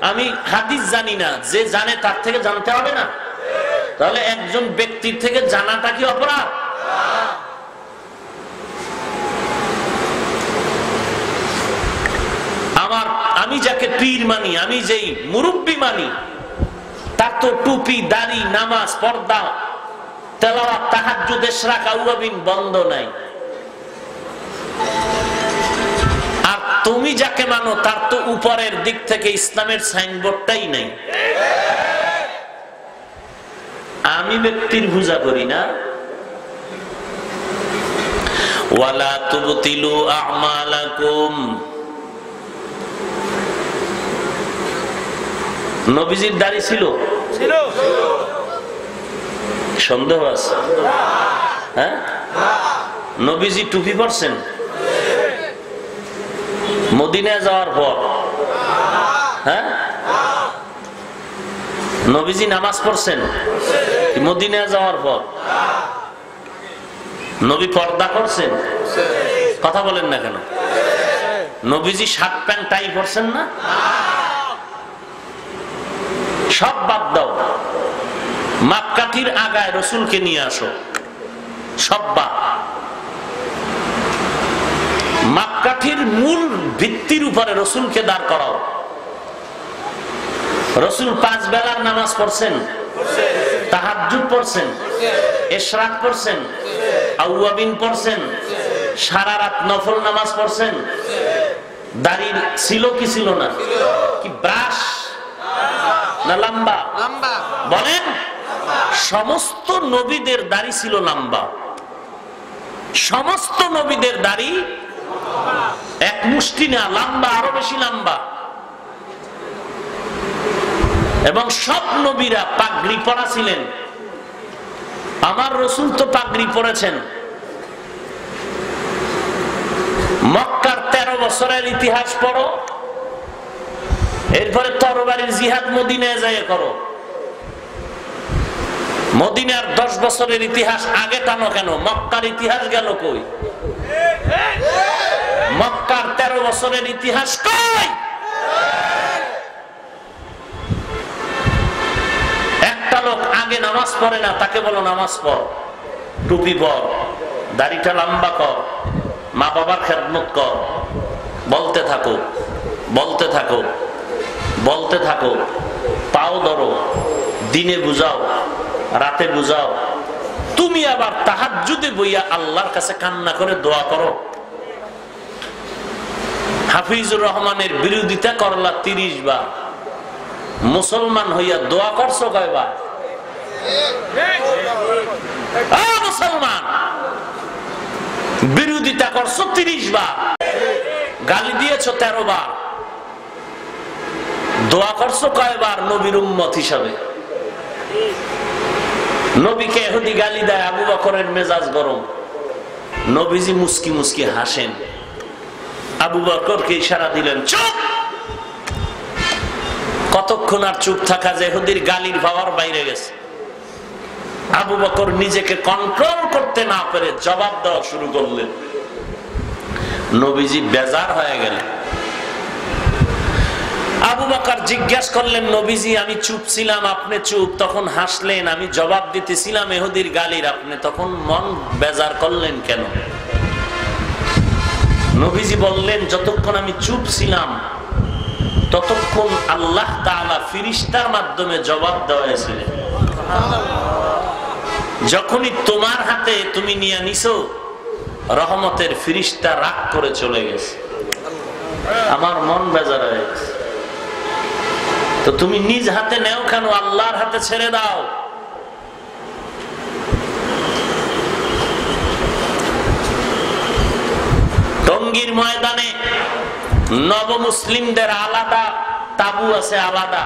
আমি হাদিস জানি না, যে জানে তার থেকে জানতে হবে না? তাহলে একজন ব্যক্তির থেকে জানাটা কি অপরাধ? আমি যাকে পীর মানি, আমি যেই মুরব্বী মানি, তার তো টুপি, দাড়ি, নামাজ, পর্দা, তেলাওয়াত, তাহাজ্জুদ, ইশরাক, আউয়াবিন বন্ধ নাই। আর তুমি যাকে মানো তার তো উপরের দিক থেকে ইসলামের সাইনবোর্ডটাই নাই। আমি ব্যক্তির পূজা করি না। ওয়ালা তুবতিলু আমালাকুম। নবীজির দাড়ি ছিল? সন্দেহ আছে? হ্যাঁ, নবীজি টুপি পরছেন মদিনায় যাওয়ার পর? হ্যাঁ, নবীজি নামাজ পড়ছেন মদিনায় যাওয়ার পর? নবী পর্দা করছেন? কথা বলেন না কেন? নবীজি শার্ট প্যান্ট টাই পরছেন না? সব বাদ দাও, মাপকাঠির আগায় রসুলকে নিয়ে আসো, সব বাদ। মাপকাঠির মূল ভিত্তির উপরে রসুলকে দাঁড় করাও। রসুল 5 বেলার নামাজ পড়ছেন, তাহাজ্জুদ পড়ছেন, ইশরাক পড়ছেন, আউয়াবিন পড়ছেন, সারা রাত নফল নামাজ পড়ছেন। দাড়ি ছিল কি ছিল না? কি ব্রাশ না লম্বা? বলেন, সমস্ত নবীদের দাড়ি ছিল লম্বা। সমস্ত নবীদের দাড়ি এক মুষ্টি না, লম্বা, আরো বেশি লম্বা। এবং সব নবীরা পাগড়ি পরা ছিলেন। আমার রসুল তো পাগড়ি পরেছেন। মক্কার 13 বছরের ইতিহাস পড়ো, এরপরে তরবারির জিহাদ মদিনায় যায় করো। মদিনার 10 বছরের ইতিহাস আগে টানো কেন? মক্কার ইতিহাস গেল কই? মক্কার 13 বছরের ইতিহাস কই? একটা লোক আগে নামাজ পড়ে না, তাকে বলো নামাজ পড়, টুপি পর, দাড়িটা লম্বা কর, মা বাবার খেদমত কর। বলতে থাকো, বলতে থাকো, বলতে থাকো। পাও ধরো, দিনে বুঝাও, রাতে বুঝাও। তুমি আবার তাহাজ্জুদে বইয়া আল্লাহর কাছে কান্না করে দোয়া করো। হাফিজুর রহমানের বিরোধিতা করলা 30 বার, মুসলমান হইয়া দোয়া করছো কয়বার? মুসলমান বিরোধিতা করছো 30 বার, গালি দিয়েছো 13 বার, দোয়া করছো কয়বার নবীর উম্মত হিসাবে? নবীকে ইহুদি গালি দেয়, আবু বকরের মেজাজ গরম, নবীজি মুস্কি মুস্কি হাসেন। আবু বকরকে ইশারা দিলেন চুপ। কতক্ষণ আর চুপ থাকা, যে ইহুদির গালির পাওয়ার বাইরে গেছে। আবু বকর নিজেকে কন্ট্রোল করতে না পেরে জবাব দেওয়া শুরু করলেন। নবীজি বেজার হয়ে গেলেন। আবু বকর জিজ্ঞাসা করলেন, নবীজি আমি চুপ ছিলাম, আপনি চুপ, তখন হাসলেন, আমি জবাব দিতেছিলাম ইহুদির গালির, আপনি তখন মন বেজার করলেন কেন? নবীজি বললেন, যতক্ষণ আমি চুপ ছিলাম ততক্ষণ আল্লাহ তাআলা ফেরেশতার মাধ্যমে জবাব দেওয়াছিলেন। যখনই তোমার হাতে তুমি নিয়ে নিছো, রহমতের ফেরেশতা রাগ করে চলে গেছে, আমার মন বেজার হয়ে গেছে। তো তুমি নিজ হাতে নেও কেন? আল্লাহর হাতে ছেড়ে দাও। টঙ্গীর ময়দানে নবমুসলিমদের আলাদা তাবু আছে, আলাদা।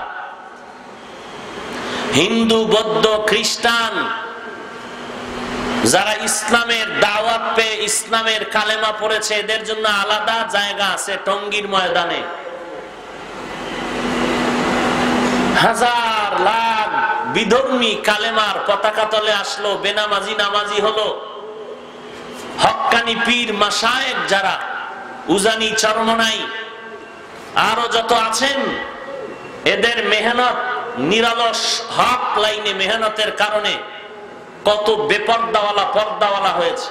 হিন্দু, বৌদ্ধ, খ্রিস্টান যারা ইসলামের দাওয়াত পেয়ে ইসলামের কালেমা পড়েছে, এদের জন্য আলাদা জায়গা আছে টঙ্গীর ময়দানে। হাজার লাখ বিধর্মী কালেমার পতাকা তলে আসলো, বেনামাজি নামাজি হলো। হক্কানি পীর মাশায়েখ যারা, উজানি চরমনাই, আরো যত আছেন এদের মেহনত নিরলস হক লাইনে মেহনতের কারণে কত বেপর্দাওয়ালা পর্দাওয়ালা হয়েছে।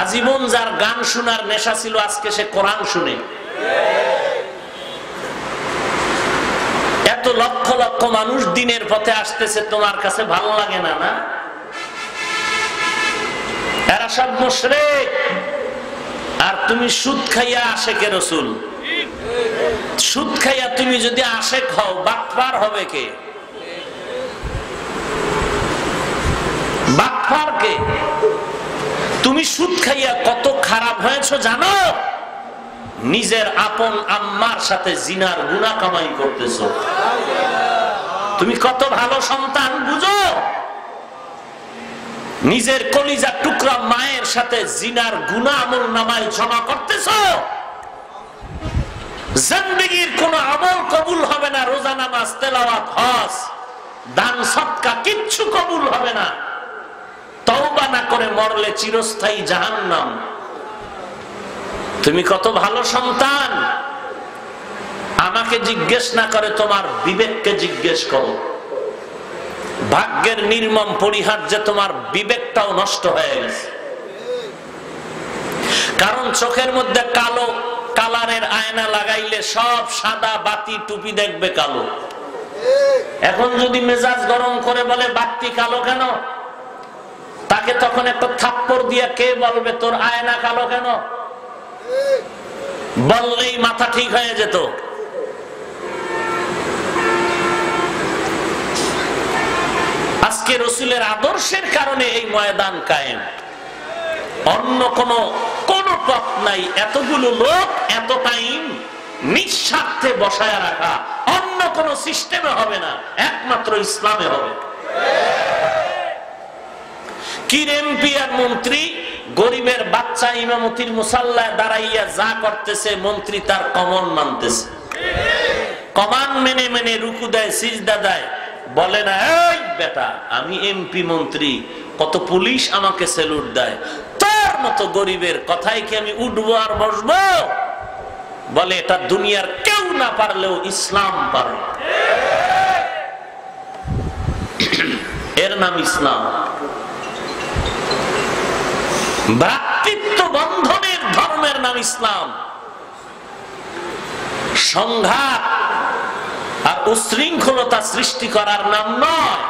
আজীবন যার গান শোনার নেশা ছিল আজকে সে কোরআন শুনে। এত লক্ষ লক্ষ মানুষ দিনের পথে আসতেছে, তোমার কাছে ভালো লাগে না? না, এরা সব মুশরিক। আর তুমি সুদ খাইয়া আশেকে রসুল, সুদ খাইয়া তুমি যদি আশেক হও, বাটপার হবে কে? বাটপার কে? তুমি সুদ খাইয়া কত খারাপ হয়েছো জানো? নিজের আপন আম্মার সাথে জিনার গুনাহ কামাই করতেছো। তুমি কত ভালো সন্তান বুঝো? নিজের কলিজা টুকরা মায়ের সাথে জিনার গুনাহ আমল নামায় জমা করতেছো। জিন্দেগীর কোন আমল কবুল হবে না, রোজা নামাজ তেলাওয়াত হজ দান সদকা কিচ্ছু কবুল হবে না। তওবা না করে মরলে চিরস্থায়ী জাহান্নাম। তুমি কত ভালো সন্তান, আমাকে জিজ্ঞেস না করে তোমার বিবেককে জিজ্ঞেস করো। ভাগ্যের নির্মম পরিহার যে তোমার বিবেকটাও নষ্ট হয়ে গেছে। কারণ চোখের মধ্যে কালো কালারের আয়না লাগাইলে সব সাদা বাতি টুপি দেখবে কালো। এখন যদি মেজাজ গরম করে বলে বাতি কালো কেন, তাকে তখন একটা থাপ্পড় দিয়ে কে বলবে তোর আয়না কালো কেন? বললেই মাথা ঠিক হয়ে যেত। আজকে রসুলের আদর্শের কারণে এই ময়দান কায়েম, অন্য কোন পথ নাই। এতগুলো লোক এত টাইম নিঃস্বার্থে বসায় রাখা অন্য কোন সিস্টেমে হবে না, একমাত্র ইসলামে হবে। কি এমপি আর মন্ত্রী গরিবের বাচ্চা ইমামতির মুসাল্লায় দাঁড়াইয়া যা করতেছে, মন্ত্রী তার কমন মানতেছে। কমান মেনে মেনে রুকু দেয়, সিজদা দেয়, বলে না এই বেটা আমি এমপি মন্ত্রী, কত পুলিশ আমাকে স্যালুট দেয়, তোর মতো গরিবের কথাই কি আমি উঠবো আর বসবো? বলে এটা দুনিয়ার কেউ না পারলেও ইসলাম পারে। এর নাম ইসলাম। ভ্রাতৃত্ব বন্ধনের ধর্মের নাম ইসলাম। সংঘাত আর উশৃঙ্খলতা সৃষ্টি করার নাম নয়।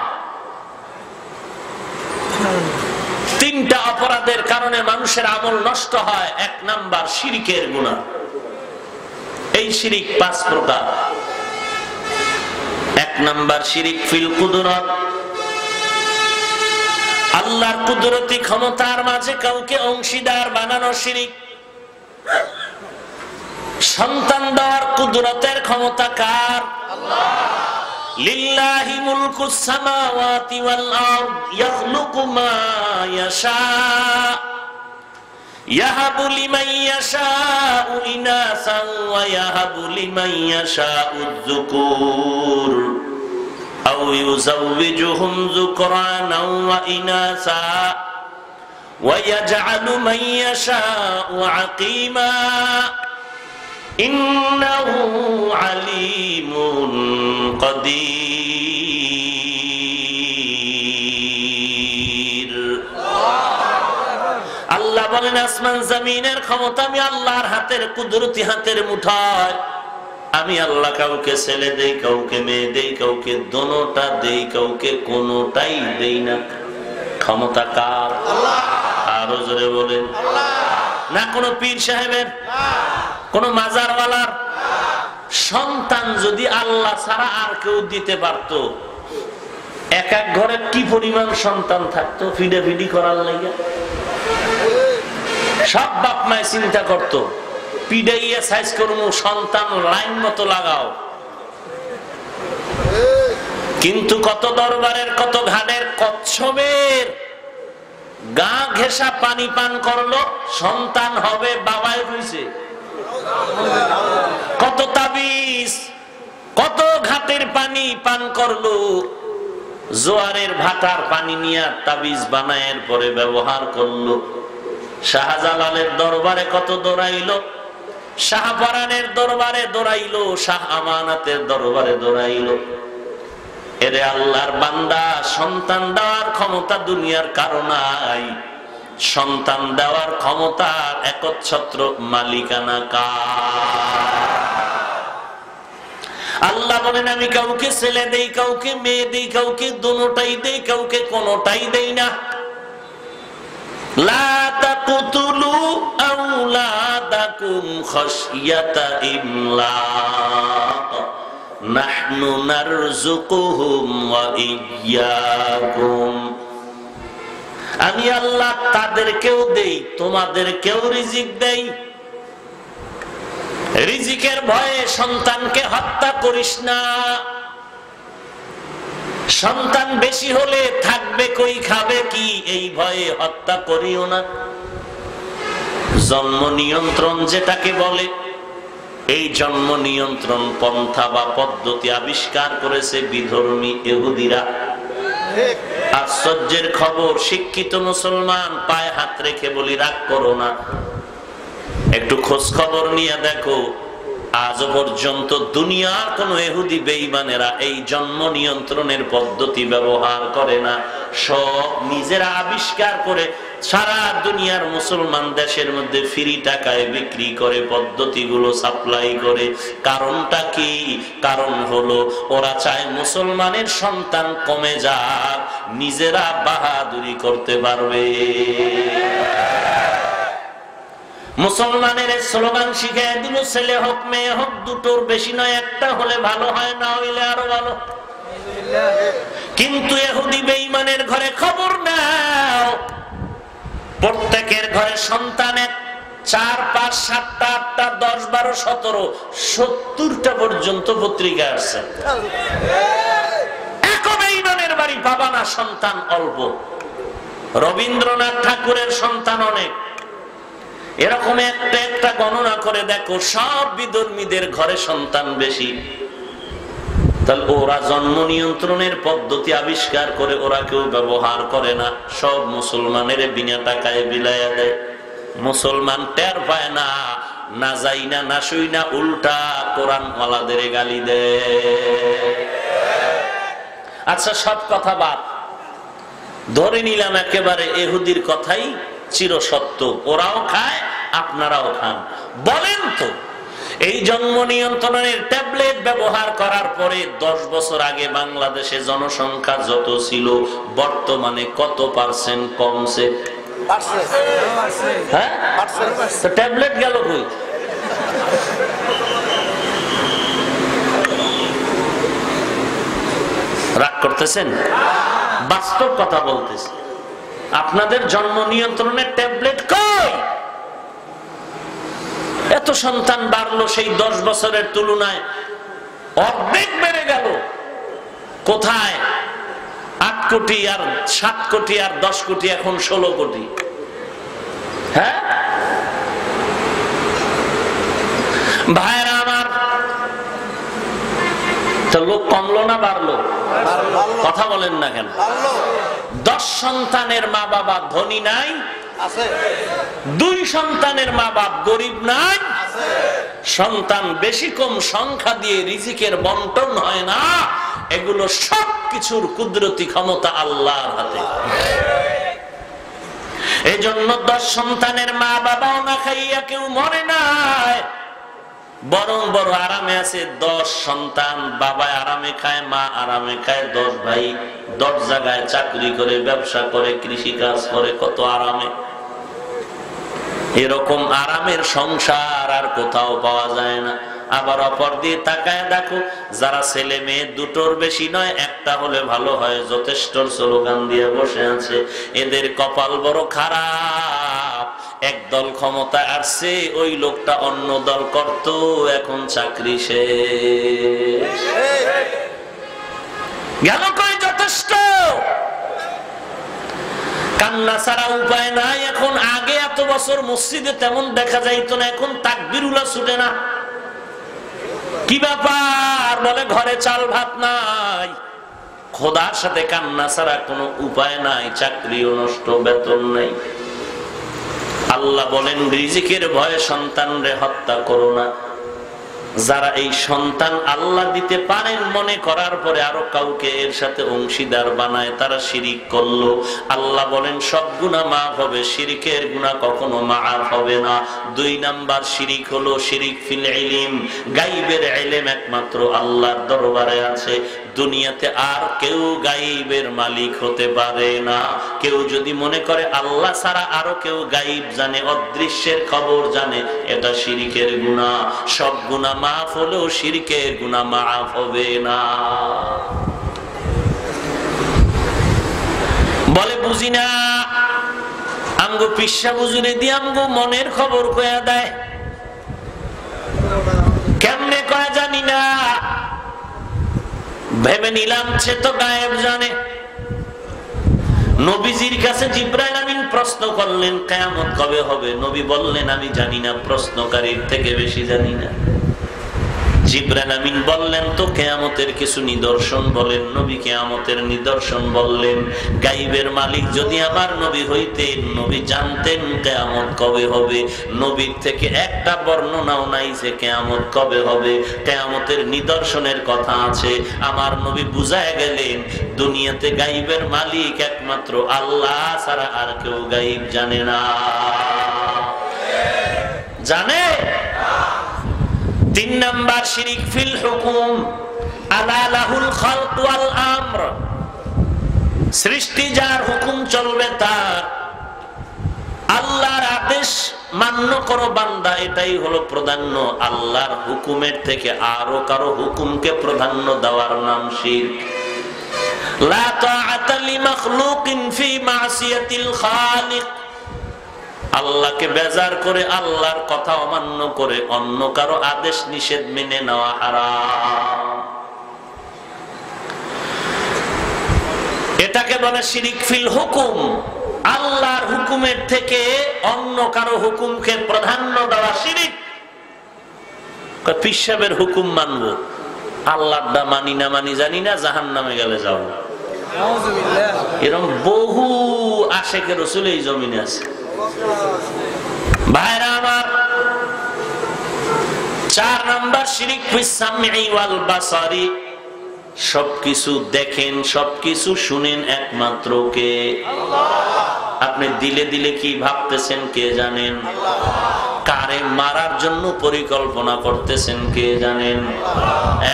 তিনটা অপরাধের কারণে মানুষের আমল নষ্ট হয়। এক নাম্বার শিরকের গুনাহ। এই শিরিক 5 প্রকার। এক নাম্বার শিরিক ফিল কুদরত, আল্লাহর কুদরতি ক্ষমতার মাঝে কাউকে অংশীদার বানানো শিরিক। সন্তান দেওয়ার কুদরতের ক্ষমতা কার? আল্লাহ। লিল্লাহি মুলকুস সামাওয়াতি ওয়াল আরদ ইয়াখলুকু মা ইয়াশা ইয়াহাবু লিমান ইয়াশাউ ইনাসান ওয়া ইয়াহাবু লিমান ইয়াশাউ যুকুর আও ইউযাওবিজুহুম যুকরানাও ওয়া ইনাসা ওয়া ইয়াজআলু মান ইয়াশাউ আকীমা ইন্নাহু আলিমুন কাদির। আল্লাহ বলেন আসমান জমিনের ক্ষমতা আমি আল্লাহর হাতের, কুদরতি হাতের মুঠায়। আমি আল্লাহ কাউকে ছেলে দেই, কাউকে মেয়ে দেই, কাউকে দোনোটা দেই, কাউকে কোনোটাই দেই না। ক্ষমতা কার? আল্লাহ। আরো জোরে বলেন আল্লাহ। না কোনো পীর সাহেবের, কোন মাজারওয়ালার। সন্তান যদি আল্লাহ ছাড়া আর কেউ দিতে পারত, এক এক ঘরে কি পরিমাণ সন্তান থাকতো ফিডাফিডি করার লাগে। সব বাপ মায় চিন্তা করতো পিডাইয়া সাইজ করবো, সন্তান লাইন মতো লাগাও। কিন্তু কত দরবারের, কত ঘাটের কচ্ছপের গা ঘেঁষা পানি পান করলো, সন্তান হবে, বাবাই হইছে। কত তাবিজ, কত ঘাটের পানি পান করলো, জোয়ারের ভাটার পানি নিয়ে তাবিজ বানায়ের পরে ব্যবহার করলো। শাহজালালের দরবারে কত দৌড়াইলো, শাহপরানের দরবারে দৌড়াইলো, শাহ আমানাতের দরবারে দৌড়াইলো, এরে আল্লাহর বান্দা, সন্তান দেওয়ার ক্ষমতা দুনিয়ার কারো নাই, সন্তান দেওয়ার ক্ষমতার একচ্ছত্র মালিকানা কার? আল্লাহ বলেন আমি কাউকে ছেলে দেই, কাউকে মেয়ে দেই, কাউকে দুটোটাই দেই, কাউকে কোনোটাই দেই না। লা তাকতুলু আওলাদাকুম খাশিয়াতা ইমলাক নাহনু নারযুকুহুম ওয়া ইয়্যাকুম। আমি আল্লাহ তাদেরকেও দেই, তোমাদেরকেও রিজিক দেই। রিজিকের ভয়ে সন্তানকে হত্যা করিস না। সন্তান বেশি হলে থাকবে কই, খাবে কি, এই ভয়ে হত্যা করিও না। জন্ম নিয়ন্ত্রণ যেটাকে বলে, এই জন্ম নিয়ন্ত্রণ পন্থা বা পদ্ধতি আবিষ্কার করেছে বিধর্মী ইহুদিরা। আশ্চর্যের খবর, শিক্ষিত মুসলমান পায়ে হাত রেখে বলি রাগ করো না, একটু খোঁজ খবর নিয়ে দেখো, আজ পর্যন্ত দুনিয়ার কোন ইহুদি বেঈমানেরা এই জন্ম নিয়ন্ত্রণের পদ্ধতি ব্যবহার করে না। সব নিজেরা আবিষ্কার করে সারা দুনিয়ার মুসলমান দেশের মধ্যে ফ্রি টাকায় বিক্রি করে, পদ্ধতিগুলো সাপ্লাই করে। কারণটা কি? কারণ হলো ওরা চায় মুসলমানের সন্তান কমে যাক, নিজেরা বাহাদুরি করতে পারবে। মুসলমানের স্লোগান শিখায় দিল, ছেলে হোক মেয়ে হোক দুটোর বেশি নয়, একটা হলে ভালো হয়, না হইলে আরো ভালো। কিন্তু ইহুদি বেঈমানের ঘরে খবর নাও, প্রত্যেকের ঘরে সন্তানের 4, 5, 7টা, 8টা, 10, 12, 17, 70টা পর্যন্ত পত্রিকা আছে। এক বেঈমানের বাড়ি পাবা না সন্তান অল্প। রবীন্দ্রনাথ ঠাকুরের সন্তান অনেক। এরকম একটা একটা গণনা করে দেখো, সব বিধর্মীদের ঘরে সন্তান বেশি। তাহলে ওরা জন্ম নিয়ন্ত্রণের পদ্ধতি আবিষ্কার করে, ওরা কেউ ব্যবহার করে না, সব মুসলমানের বিনা টাকায় বিলাইয়া দেয়। মুসলমান টের পায় না, না যাই না, না শুই না, উল্টা কোরআন ওয়ালাদের গালি দেয়। আচ্ছা, সব কথা বাদ, ধরে নিলাম একেবারে ইহুদির কথাই চিরসত্য, ওরাও খায় আপনারাও খান। বলেন তো, এই জন্ম নিয়ন্ত্রণের ট্যাবলেট ব্যবহার করার পরে 10 বছর আগে বাংলাদেশে জনসংখ্যা যত ছিল, বর্তমানে কত পার্সেন্ট কমছে? হ্যাঁ, তো ট্যাবলেট গেল কই? রাগ করতেছেন? বাস্তব কথা বলতেছি। আপনাদের জন্ম নিয়ন্ত্রণের ট্যাবলেট কই? এত সন্তান বাড়লো, সেই 10 বছরের তুলনায় অর্ধেক বেড়ে গেল। কোথায়? 8 কোটি আর 7 কোটি আর 10 কোটি, এখন 16 কোটি। হ্যাঁ ভাইরা আমার, তো লোক কমলো না বাড়লো? কথা বলেন না কেন? 10 সন্তানের মা বাবা ধনী নাই, 2 সন্তানের মা বাপ গরিব নাই। সন্তান বেশি কম সংখ্যা দিয়ে রিজিকের বন্টন হয় না। এগুলো সব কিছুর কুদরতি ক্ষমতা আল্লাহর হাতে। এই জন্য 10 সন্তানের মা বাবাও না খাইয়া কেউ মরে নাই, বরং বড় আরামে আছে। 10 সন্তান, বাবা আরামে খায়, মা আরামে খায়। 10 ভাই 10 জায়গায় চাকরি করে, ব্যবসা করে, কৃষি কাজ করে, কত আরামে। এরকম আরামের সংসার আর কোথাও পাওয়া যায় না। আবার অপর দিয়ে তাকায় দেখো, যারা ছেলে মেয়ে দুটোর বেশি নয়, একটা হলে ভালো হয়, যথেষ্ট স্লোগান দিয়ে বসে আছে, এদের কপাল বড় খারাপ। একদল ক্ষমতায় আসছে, ওই লোকটা অন্য দল করত, এখন চাকরি শেষ। গেল কই? যথেষ্ট। কান্না ছাড়া উপায় নাই এখন। আগে এত বছর মসজিদে তেমন দেখা যাইতো না, এখন তাকবীরুল্লাহ ছুটে না। কি ব্যাপার? বলে ঘরে চাল ভাত নাই। খোদার সাথে কান্না ছাড়া কোনো উপায় নাই, চাকরিও নষ্ট, বেতন নাই। আল্লাহ বলেন রিজিকের ভয়ে সন্তানরে হত্যা করো না। যারা এই সন্তান আল্লাহ দিতে পারেন মনে করার পরে আরো কাউকে এর সাথে অংশীদার বানায়, তারা শিরিক করলো। আল্লাহ বলেন সব গুনাহ মাফ হবে, শিরিকের গুনাহ কখনো মাফ হবে না। 2 নাম্বার শিরিক হলো শিরিক ফিল ইলম। গায়বের ইলম একমাত্র আল্লাহর দরবারে আছে, দুনিয়াতে আর কেউ গায়বের মালিক হতে পারে না। কেউ যদি মনে করে আল্লাহ ছাড়া আরো কেউ গায়ব জানে, অদৃশ্যের খবর জানে, এটা শিরিকের গুনাহ। সব গুনাহ মাফ হলেও শিরকের গুনাহ মাফ হবে না। বলে বুঝি না, আমগো পিসা বুঝুরে দিয়ে আমগো মনের খবর কয়া দেয়। কেমনে কয়া জানি না, ভেবে নিলাম সে তো গায়েব জানে। নবীজির কাছে জিবরাইল আমিন প্রশ্ন করলেন কিয়ামত কবে হবে? নবী বললেন আমি জানি না, প্রশ্নকারীর থেকে বেশি জানি না। জিবরাইল আমিন বললেন তো কিয়ামতের কিছু নিদর্শন বলেন। নবী কিয়ামতের নিদর্শন বললেন। গায়বের মালিক যদি আমার নবী হইতেন, নবী জানতেন কিয়ামত কবে হবে। নবীর থেকে একটা বর্ণনাও নাই যে কিয়ামত কবে হবে। কিয়ামতের নিদর্শনের কথা আছে, আমার নবী বুঝায় গেলেন দুনিয়াতে গায়বের মালিক একমাত্র আল্লাহ ছাড়া আর কেউ গায়ব জানে না। জানে? 3 নাম্বার শিরিক ফিল হুকুম। আলা লাহুল খালক ওয়াল আমর। সৃষ্টি যার, হুকুম চলবে তার। আল্লাহর আদেশ মান্য করো বান্দা, এটাই হলো প্রাধান্য। আল্লাহর হুকুমের থেকে আরো কারো হুকুমকে প্রাধান্য দেওয়ার নাম শিরক। লা তাআতা লিমাখলুকিন ফি মাসিয়াতিল খালিক। আল্লাহকে বেজার করে, আল্লাহর কথা অমান্য করে অন্য কারো আদেশ নিষেধ মেনে নেওয়া হারাম। এটাকে বলে শিরিক ফিল হুকুম। আল্লাহর হুকুমের থেকে অন্য কারো হুকুমকে প্রাধান্য দেওয়া শিরিক। পীর সাহেবের হুকুম মানবো, আল্লাহটা মানি না মানি জানি না, জাহান্নামে গেলে যাব। এরকম বহু আশেকে রাসূল এই জমিনে আছে। ভাইরা আমার, 4 নাম্বার শিরিক ফিস সামঈ ওয়াল বাসারি। সবকিছু দেখেন, সবকিছু শুনেন একমাত্র কে? আল্লাহ। আপনি দিলে দিলে কি ভাবতেছেন কে জানেন? কারে মারার জন্য পরিকল্পনা করতেছেন কে জানেন?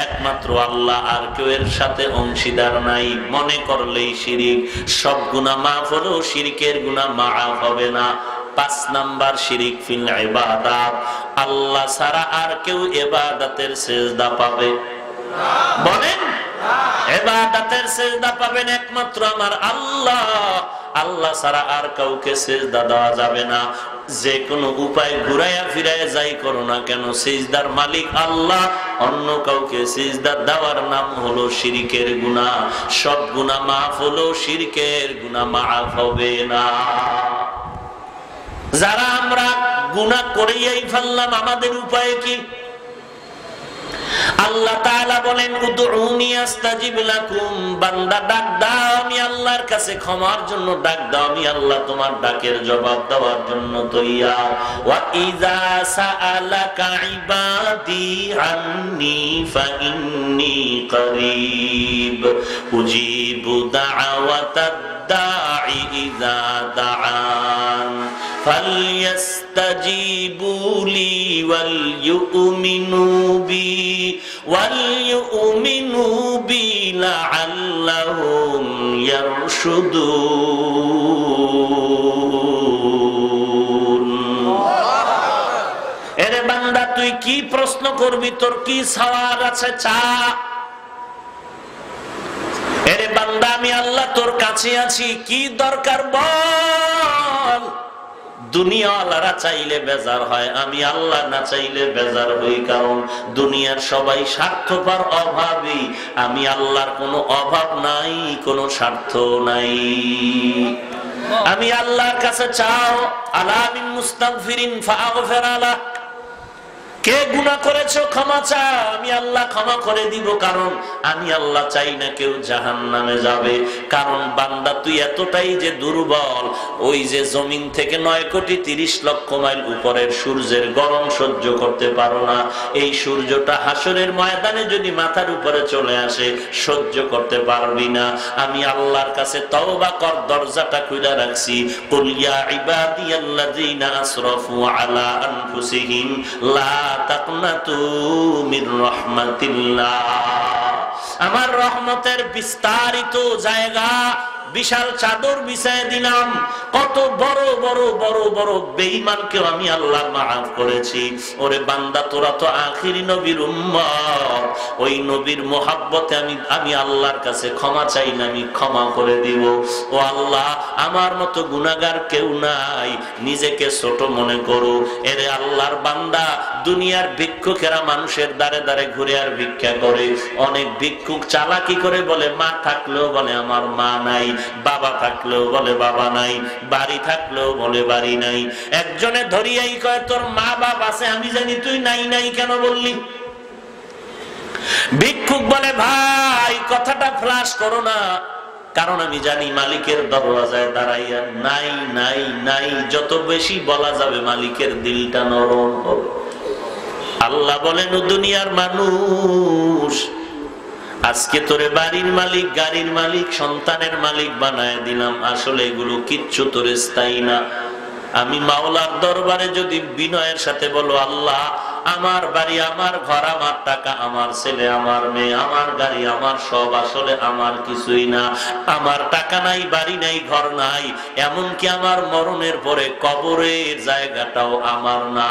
একমাত্র আল্লাহ, আর কেউ এর সাথে অংশীদার নাই। মনে করলেই শিরিক। সব গুনাহ মাফ হলেও শিরকের গুনাহ মাফ হবে না। 5 নাম্বার শিরিক ফিল ইবাদাত। আল্লাহ ছাড়া আর কেউ ইবাদতের সিজদা পাবে? বলেন, ইবাদতের সিজদা পাবেন একমাত্র আমার আল্লাহ। আল্লাহ ছাড়া আর কাউকে সিজদা দেওয়া যাবে না। যে কোনো উপায় ঘুরাইয়া ফিরাইয়া যাই করো না কেন, সিজদার মালিক আল্লাহ। অন্য কাউকে সিজদা দেওয়ার নাম হলো শিরকের গুনাহ। সব গুনাহ মাফ হলো, শিরকের গুনাহ মাফ হবে না। যারা আমরা গুনাহ করেই ফেললাম, আমাদের উপায় কি? আল্লাহ তাআলা বলেন উদউনি আস্তাজিব লাকুম। বান্দা ডাক দাও, আমি আল্লাহর কাছে ক্ষমার জন্য ডাক দাও, আমি আল্লাহ তোমার ডাকের জবাব দেওয়ার জন্য তৈয়ার। ওয়া ইযা সাআলাকা ইবাদি আন্নী ফাইন্নী করিব উজিবু দাওয়াতাদ দাঈ ইযা দাআন فَلْيَسْتَجِيبُوا لِي وَلْيُؤْمِنُوا بِي لَعَلَّهُمْ يَرْشُدُونَ। এরে বান্দা, তুই কি প্রশ্ন করবি? তোর কি সওয়াল আছে? চা। এরে বান্দা, আমি আল্লাহ তোর কাছে আছি, কি দরকার বল। দুনিয়াওয়ালারা চাইলে বেজার হয়, আমি আল্লাহ না চাইলে বেজার হই। কারণ দুনিয়ার সবাই স্বার্থপর, অভাবী। আমি আল্লাহর কোনো অভাব নাই, কোনো স্বার্থ নাই। আমি আল্লাহর কাছে চাও, আলা মিন মুস্তাগফিরিন ফাগফির আলা। কে গুনাহ করেছো ক্ষমা চাও, আমি আল্লাহ ক্ষমা করে দিব, কারণ আমি আল্লাহ চাই না কেউ জাহান্নামে যাবে। কারণ বান্দা তুই এতটাই যে দুর্বল, ওই যে জমিন থেকে 9,30,00,000 মাইল উপরের সূর্যের গরম সহ্য করতে পারো না। এই সূর্যটা হাসরের ময়দানে যদি মাথার উপরে চলে আসে সহ্য করতে পারবি না। আমি আল্লাহর কাছে তওবা কর দরজাটা খুলে রাখছি। কুল ইয়া ইবাদিয়াল্লাযীনা আসরাফু আলা আনফুসিহিম লা তাকনাতু মির রাহমাতিল্লাহ। আমার রহমতের বিস্তারিত জায়গা, বিশাল চাদর বিছায় দিলাম। কত বড় বড় বড় বড় বেঈমানকেও আমি আল্লাহ মাফ করেছি। ওরে বান্দা, তোরা তো আখিরি নবীর উম্মত, ওই নবীর মোহাব্বতে আমি আল্লাহর কাছে ক্ষমা চাই না, আমি ক্ষমা করে দিব। ও আল্লাহ, আমার মতো গুনাহগার কেউ নাই, নিজেকে ছোট মনে করো। এরে আল্লাহর বান্দা, দুনিয়ার ভিক্ষুকেরা মানুষের দ্বারে দ্বারে ঘুরে আর ভিক্ষা করে। অনেক ভিক্ষুক চালাকি করে বলে মা থাকলেও বলে আমার মা নাই, বাবা থাকলেও বলে বাবা নাই, বাড়ি থাকলেও বলে বাড়ি নাই। একজনে ধরিয়াই কয় তোর মা বাবা আছে, আমি জানি তুই নাই নাই কেন বললি? ভিক্ষুক বলে ভাই কথাটা ফ্লাশ করো না, কারণ আমি জানি মালিকের দরওয়াজায় দাঁড়াইয়া নাই নাই নাই যত বেশি বলা যাবে মালিকের দিলটা নরম হবে। আল্লাহ বলেন ও দুনিয়ার মানুষ, আজকে তোরে বাড়ির মালিক, গাড়ির মালিক, সন্তানের মালিক বানায় দিলাম, আসলে এগুলো কিচ্ছু তোরে স্থায়ী না। আমি মাওলার দরবারে যদি বিনয়ের সাথে বলো আল্লাহ আমার বাড়ি, আমার ঘর, আমার টাকা, আমার ছেলে, আমার মেয়ে, আমার গাড়ি, আমার সব আসলে আমার কিছুই না। আমার টাকা নাই, বাড়ি নাই, ঘর নাই, এমনকি আমার মরণের পরে কবরের জায়গাটাও আমার না।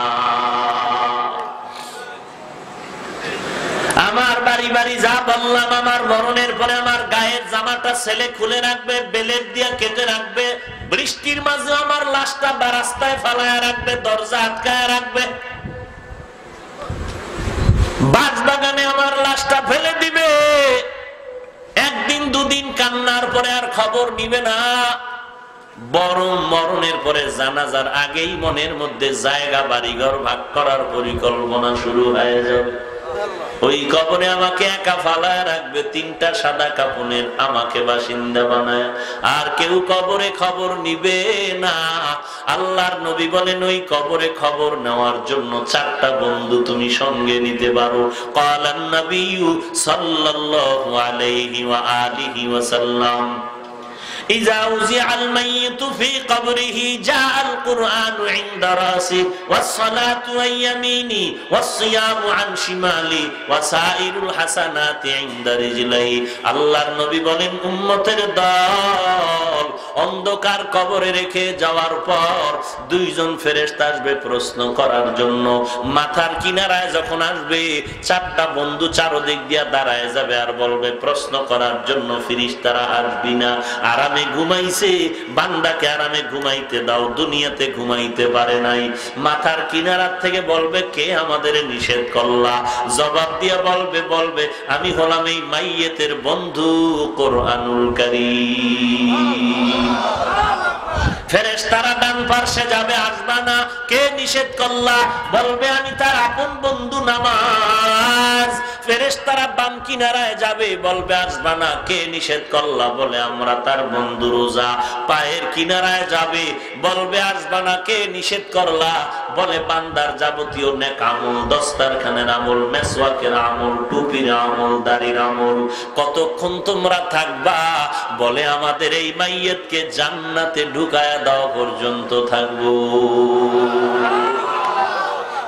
আমার বাড়ি বাড়ি যা বললাম, আমার মরণের পরে আমার গায়ের জামাটা ছেলে খুলে রাখবে, বেলেট দিয়া কেটে রাখবে, বৃষ্টির মাঝে আমার লাশটা রাস্তায় ফালায়া রাখবে, দরজা আটকায় রাখবে, বাগানে আমার লাশটা ফেলে দিবে। একদিন দুদিন কান্নার পরে আর খবর নিবে না, বরং মরণের পরে জানাজার আগেই মনের মধ্যে জায়গা বাড়িঘর ভাগ করার পরিকল্পনা শুরু হয়ে যাবে। ওই কবরে আমাকে একা ফালায় রাখবে, 3টা সাদা কাপড়ের আমাকে বাসিন্দা বানায়, আর কেউ কবরে খবর নিবে না। আল্লাহর নবী বলেন ওই কবরে খবর নেওয়ার জন্য 4টা বন্ধু তুমি সঙ্গে নিতে পারো। ক্বালান নবিয়্যু সাল্লাল্লাহু আলাইহি ওয়া আলিহি ওয়াসাল্লাম إذا وزع الميت في قبره جاء القرآن عند راسه والصلاة عن يمينه والصيام عن شماله وسائر الحسنات عند رجليه। আল্লাহর নবী বলেন উম্মতের দল অন্ধকার কবরে রেখে যাওয়ার পর 2জন ফেরেশতা আসবে প্রশ্ন করার জন্য। মাথার কিনারায় যখন আসবে 4টা বন্ধু চারদিক দিয়া দাঁড়ায় যাবে আর বলবে প্রশ্ন করার জন্য ফেরেশতারা আসবি না, আরামে ঘুমাইছে, বান্দাকে আরামে ঘুমাইতে দাও, দুনিয়াতে ঘুমাইতে পারে নাই। মাথার কিনারার থেকে বলবে কে আমাদের নিষেধ করলা? জবাব দিয়া বলবে আমি হলাম এই মাইয়েতের বন্ধু কোরআনুল কারীম। ফেরেশতারা ডান পাশে যাবে, আসবা না, কে নিষেধ করলা? বলবে আমি তার আপন বন্ধু নামাজ। ফেরেশতারা বাম কিনারায় যাবে, বলবে আসবা না, কে নিষেধ করলা? বলে আমরা তার বন্ধু রোজা। পায়ের কিনারায় যাবে, বলবে আসবা না, কে নিষেধ করলা? বলে বান্দার যাবতীয় নেক আমল, দস্তারখানের আমল, মেসওয়াকের আমল, টুপির আমল, দাড়ির আমল। কতক্ষণ তোমরা থাকবা? বলে আমাদের এই মাইয়াতকে জান্নাতে ঢুকায়া দাও পর্যন্ত থাকবো।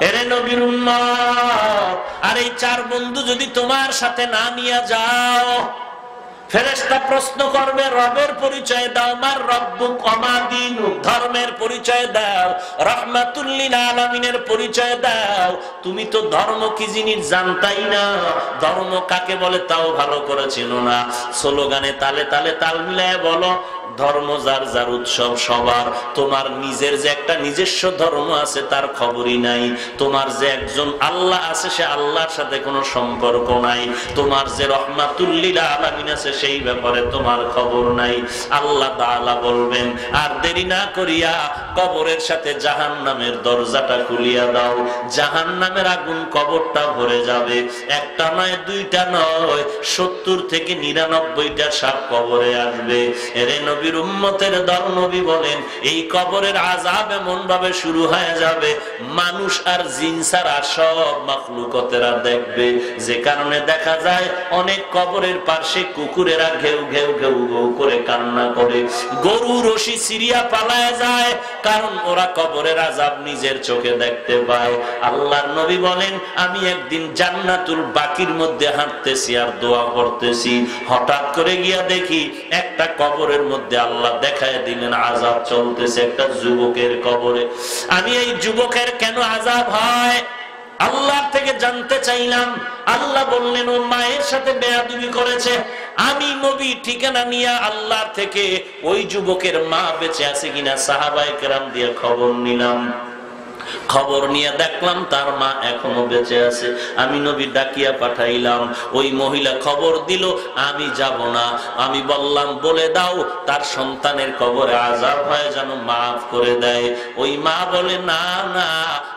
এরে নবীর উম্মত, আর এই 4 বন্ধু যদি তোমার সাথে না নিয়ে যাও, ফেরেশতা প্রশ্ন করবে রবের পরিচয় দাও, মার রব্বুক ওমা দীনুক, ধর্মের পরিচয় দাও, রাহমাতুল লিল আলামিনের পরিচয় দাও। তুমি তো ধর্ম কি জিনিস জানতাই না, ধর্ম কাকে বলে তাও ভালো করে চেনো না। স্লোগানে তালে তালে তাল মিলায় বলো ধর্ম যার যার উৎসব সবার, তোমার নিজের যে একটা নিজস্ব ধর্ম আছে তার খবরই নাই, তোমার যে একজন আল্লাহ আছে সে আল্লাহর সাথে কোনো সম্পর্ক নাই, তোমার যে রহমাতুল লিল আলামিন আছে সেই ব্যাপারে তোমার খবর নাই। আল্লাহ তাআলা বলবেন, আর দেরি না করিয়া কবরের সাথে জাহান্নামের দরজাটা খুলিয়া দাও, জাহান্নামের আগুন কবরটা ভরে যাবে। একটা নয়, দুইটা নয়, 70 থেকে 99টা সাপ কবরে আসবে। এরে নবীর উম্মতের দল, নবী বলেন এই কবরের আযাব এমন ভাবে শুরু হয়ে যাবে, মানুষ আর জিন ছাড়া সব মাখলুকতেরা দেখবে। যে কারণে দেখা যায় অনেক কবরের পাশে কুকুরেরা ঘেউ ঘেউ ঘেউ ঘেউ করে কান্না করে, গরু রশি সিরিয়া পালায় যায়, কারণ ওরা কবরের আযাব নিজের চোখে দেখতে পায়। আল্লাহর নবী বলেন, আমি একদিন জান্নাতুল বাকির মধ্যে হাঁটতেছি আর দোয়া করতেছি, হঠাৎ করে গিয়া দেখি একটা কবরের মধ্যে আল্লাহ দেখায় দিলেন আযাব চলতেছে একটা যুবকের কবরে। আমি এই যুবকের কেন আযাব হয় আল্লাহ থেকে জানতে চাইলাম। আল্লাহ বললেন, ও মায়ের সাথে বেয়াদবি করেছে। আমি নবী ঠিকানা নিয়ে আল্লাহ থেকে ওই যুবকের মা বেঁচে আছে কিনা সাহাবায়ে কেরাম দিয়ে খবর নিলাম। খবর নিয়ে দেখলাম তার মা এখনো বেঁচে আছে। আমি নবী ডাকিয়া পাঠাইলাম, ওই মহিলা খবর দিল আমি যাব না। আমি বললাম, বলে দাও তার সন্তানের কবরে আযাব হয় যেন মাফ করে দেয়। ওই মা বলে, না না,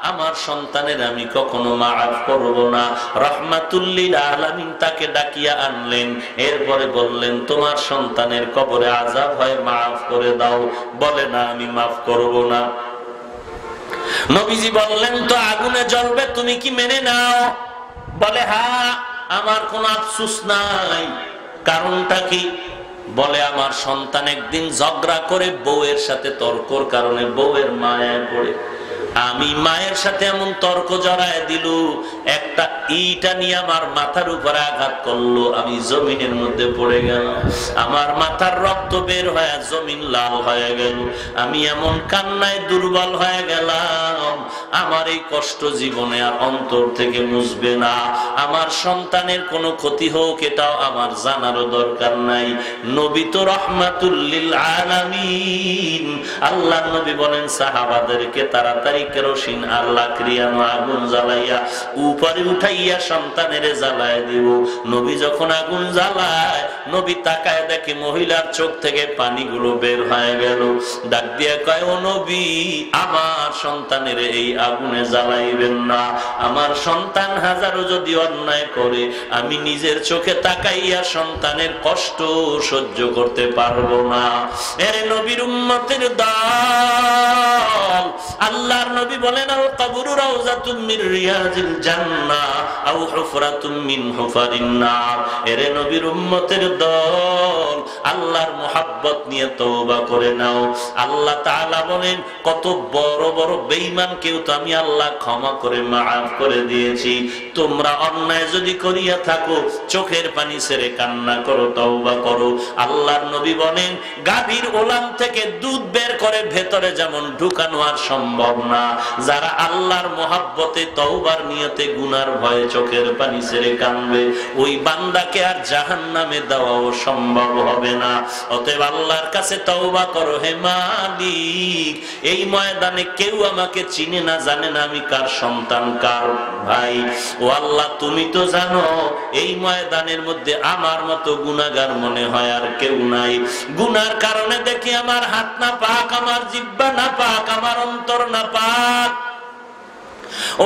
আমার সন্তানের আমি কখনো মাফ করব না। রহমাতুল লিল আলামিন তাকে ডাকিয়া আনলেন, এরপরে বললেন, তোমার সন্তানের কবরে আযাব হয় মাফ করে দাও। বলে, না আমি মাফ করব না। নবীজি বললেন, তো আগুনে জ্বলবে, তুমি কি মেনে নাও? বলে, হ্যাঁ, আমার কোনো আফসোস নাই। কারণটা কি? বলে, আমার সন্তান একদিন ঝগড়া করে বউয়ের সাথে তর্কর কারণে বউয়ের মায়ায় পড়ে আমি মায়ের সাথে এমন তর্ক জড়ায় দিল, একটা ইটা নিয়ে আমার মাথার উপরে আঘাত করলো, আমি জমিনের মধ্যে পড়ে গেল, আমার মাথার রক্ত বের হয়ে জমিন লাল হয়ে গেল, আমি এমন কান্নায় দুর্বল হয়ে গেলাম, আমার এই কষ্ট জীবনে আর অন্তর থেকে মুছবে না। আমার সন্তানের কোনো ক্ষতি হোক এটাও আমার জানারও দরকার নাই। নবী তো রহমাতুল লিল আলামিন। আল্লাহ নবী বলেন সাহাবাদেরকে তাড়াতাড়ি কেরোসিন আর লাকড়িয়ানো আগুন জ্বালাইয়া উপরে উঠাইয়া সন্তানের জ্বালায় দিব। নবী যখন আগুন জ্বালায়, নবী তাকায় দেখে মহিলার চোখ থেকে পানিগুলো বের হয়ে গেল। ডাক দিয়া কয়, ও নবী, আমার সন্তানের এই আগুনে জ্বালাইবেন না। আমার সন্তান হাজারো যদি অন্যায় করে, আমি নিজের চোখে তাকাইয়া সন্তানের কষ্ট সহ্য করতে পারবো না। এর নবীর উম্মতের দল, আল্লাহর নবী বলেন, আল কবরু রাউযাতুম মির রিয়াজিল জান্নাহ আও হুফরাতুম মিন হুফারিন নার। এর নবীর উম্মতের দল, আল্লাহর মুহাব্বত নিয়ে তওবা করে নাও। আল্লাহ তাআলা বলেন, কত বড় বড় বেঈমান কেউ তো আমি আল্লাহ ক্ষমা করে মাফ করে দিয়েছি। তোমরা অন্যায় যদি করিয়া থাকো, চোখের পানি ছেড়ে কান্না করো, তওবা করো। আল্লাহর নবী বলেন, গাভীর ওলান থেকে দুধ বের করে ভেতরে যেমন ঢুকানো আর সম্ভব না, যারা আল্লাহর মুহাব্বতে তওবার নিয়তে গুনার ভয়ে চোখের পানি ছেড়ে কাঁদবে, ওই বান্দাকে আর জাহান্নামে দেওয়াও সম্ভব হবে না। অতএব আল্লাহর কাছে তওবা করো। হে মালিক, এই ময়দানে কেউ আমাকে চিনে না, জানে না আমি কার সন্তান, কার ভাই। ও আল্লাহ, তুমি তো জানো এই ময়দানের মধ্যে আমার মতো গুনাহগার মনে হয় আর কেউ নাই। গুনার কারণে দেখি আমার হাত না পাক, আমার জিহ্বা না পাক, আমার অন্তর না পাক।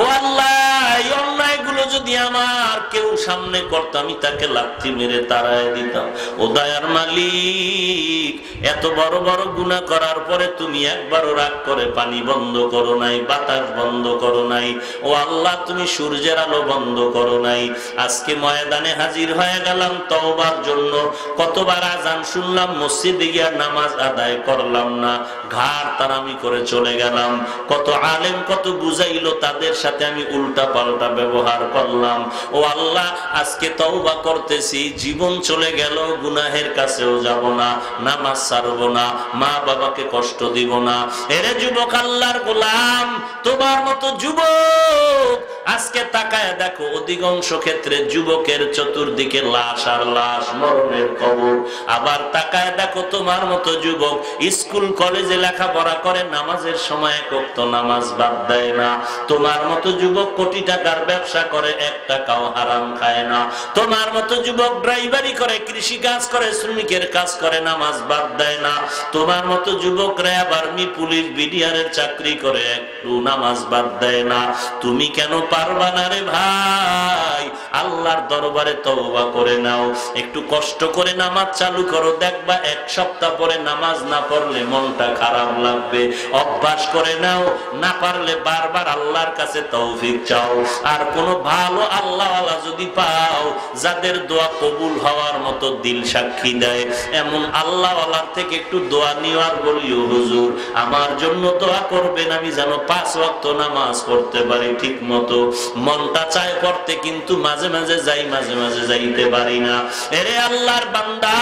ও আল্লাহ, এই অন্যায়গুলো যদি আমার কেউ সামনে করতো, আমি তাকে লাথি মেরে তাড়ায় দিতাম। ও দয়ার মালিক, এত বড় বড় গুনাহ করার পরে তুমি একবারও রাগ করে পানি বন্ধ করো নাই, বাতাস বন্ধ করো নাই। ও আল্লাহ, তুমি সূর্যের আলো বন্ধ করো নাই। আজকে ময়দানে হাজির হয়ে গেলাম তওবার জন্য। কতবার আজান শুনলাম, মসজিদে গিয়ে নামাজ আদায় করলাম না, ঘাড় তারামি করে চলে গেলাম। কত আলেম কত বুঝাইলো, তাদের সাথে আমি উল্টা পাল্টা ব্যবহার করলাম। ও আল্লাহ, আজকে তওবা করতেছি, জীবন চলে গেল, গুনাহের কাছেও যাব না, নামাজ ছাড়বো না, মা বাবাকে কষ্ট দিব না। এরে যুবক, আল্লাহর গোলাম, তোমার মতো যুবক আজকে তাকায় দেখো অধিকাংশ ক্ষেত্রে যুবকের চতুর্দিকে লাশ আর লাশ, মরণের কবর। আবার তাকায় দেখো তোমার মতো যুবক স্কুল কলেজে লেখাপড়া করে, নামাজের সময় এক ওয়াক্ত নামাজ বাদ দেয় না। তোমার মতো যুবক কোটি টাকার ব্যবসা করে, 1 টাকাও হারাম খায় না। তোমার মতো যুবক ড্রাইভারি করে, কৃষি কাজ করে, শ্রমিকের কাজ করে, নামাজ বাদ দেয় না। তোমার মতো যুবকরা আবার আর্মি, পুলিশ, বিডিআরের চাকরি করে, একটু নামাজ বাদ দেয় না। তুমি কেন পারবা না রে ভাই? আল্লাহর দরবারে তওবা করে নাও, একটু কষ্ট করে নামাজ চালু করো, দেখবা 1 সপ্তাহ পরে নামাজ না পড়লে মনটা খারাপ লাগবে। অভ্যাস করে নাও, না পারলে বারবার আল্লাহর কাছে তৌফিক চাও। আর কোন ভালো আল্লাহওয়ালা যদি পাও, যাদের দোয়া কবুল হওয়ার মতো দিল সাক্ষী দেয়, এমন আল্লাহওয়ালার থেকে একটু দোয়া নিও আর বলিও, হুজুর আমার জন্য দোয়া করবেন, আমি যেন 5 ওয়াক্ত নামাজ পড়তে পারি ঠিক মতো। মনটা চায় পড়তে, কিন্তু মাঝে মাঝে যাই, মাঝে মাঝে যাইতে পারি না। এরে আল্লাহর বান্দা,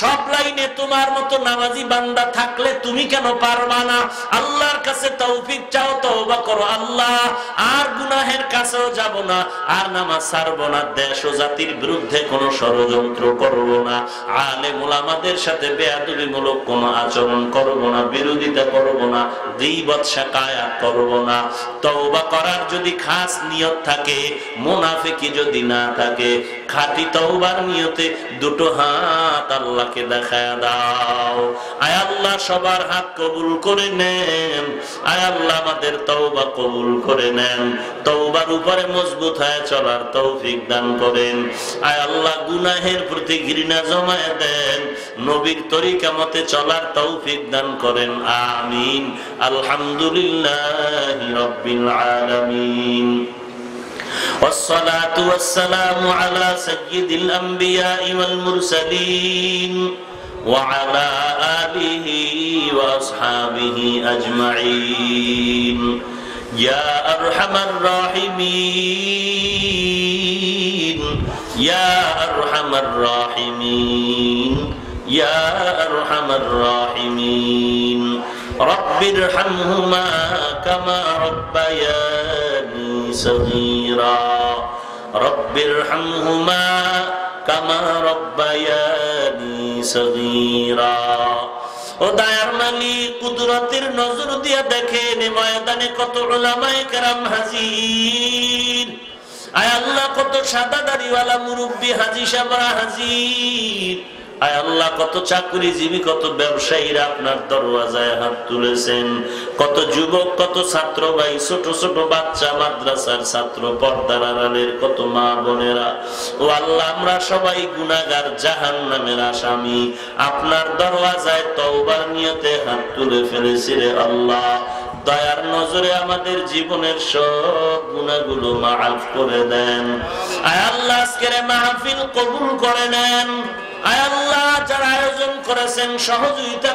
সব লাইনে তোমার মতো নামাজি বান্দা থাকলে তুমি কেন পারবা না? আল্লাহর কাছে তৌফিক চাও, তওবা করো, আল্লাহ আর গুনাহের কাছেও যাব না, আর নামাজ ছাড়বো না, দেশ ও জাতির বিরুদ্ধে কোনো ষড়যন্ত্র করব না, আলেম ওলামাদের সাথে বেয়াদবিমূলক কোনো আচরণ করব না, বিরোধিতা করব না, গীবত শাকায়াত করব না। তওবা করার যদি খাস নিয়ত থাকে, মুনাফিকি যদি না থাকে, খাঁটি তওবার নিয়তে দুটো হাত আল্লাহকে দেখায় দাও। আয় আল্লাহ সবার হাত কবুল করে নেন, আয় আল্লাহ আমাদের তওবা কবুল করে নেন, তওবার উপরে মজবুত হয়ে চলার তৌফিক দান করেন। আয় আল্লাহ গুনাহের প্রতি ঘৃণা জমায়ে দেন, নবীর তরিকা মতে চলার তৌফিক দান করেন। আমিন। আলহামদুলিল্লাহি রাব্বিল আলামিন। والصلاة والسلام على سيد الأنبياء والمرسلين وعلى آله وأصحابه أجمعين يا أرحم الراحمين يا أرحم الراحمين يا أرحم الراحمين رب ارحمهما كما ربياني صغيرا رب ارحمهما كما ربياني صغيرا। ও দয়ার মালিক, কুদরতের নজর দিয়া দেখেন ময়দানে কত উলামায়ে কেরাম হাজির। আয় আল্লাহ কত সাদা দাড়িওয়ালা মুরব্বি হাজী সাহেবরা হাজির। আয় আল্লাহ কত চাকরিজীবী, কত ব্যবসায়ীরা আপনার দরওয়াজায় হাত তুলেছেন, কত যুবক, কত ছাত্র ভাই, ছোট ছোট বাচ্চা, মাদ্রাসার ছাত্র, পর্দার আড়ালের কত মা বোনেরা। ও আল্লাহ আমরা সবাই গুনাহগার, জাহান্নামের আসামি, আপনার দরওয়াজায় তওবার নিয়তে হাত তুলে ফেলেছি রে আল্লাহ। দয়ার নজরে আমাদের জীবনের সব গুনাহগুলো মাফ করে দেন। আয় আল্লাহ আজকের মাহফিল কবুল করে নেন। আয় আল্লাহ যারা আয়োজন করেছেন, সহযোগিতা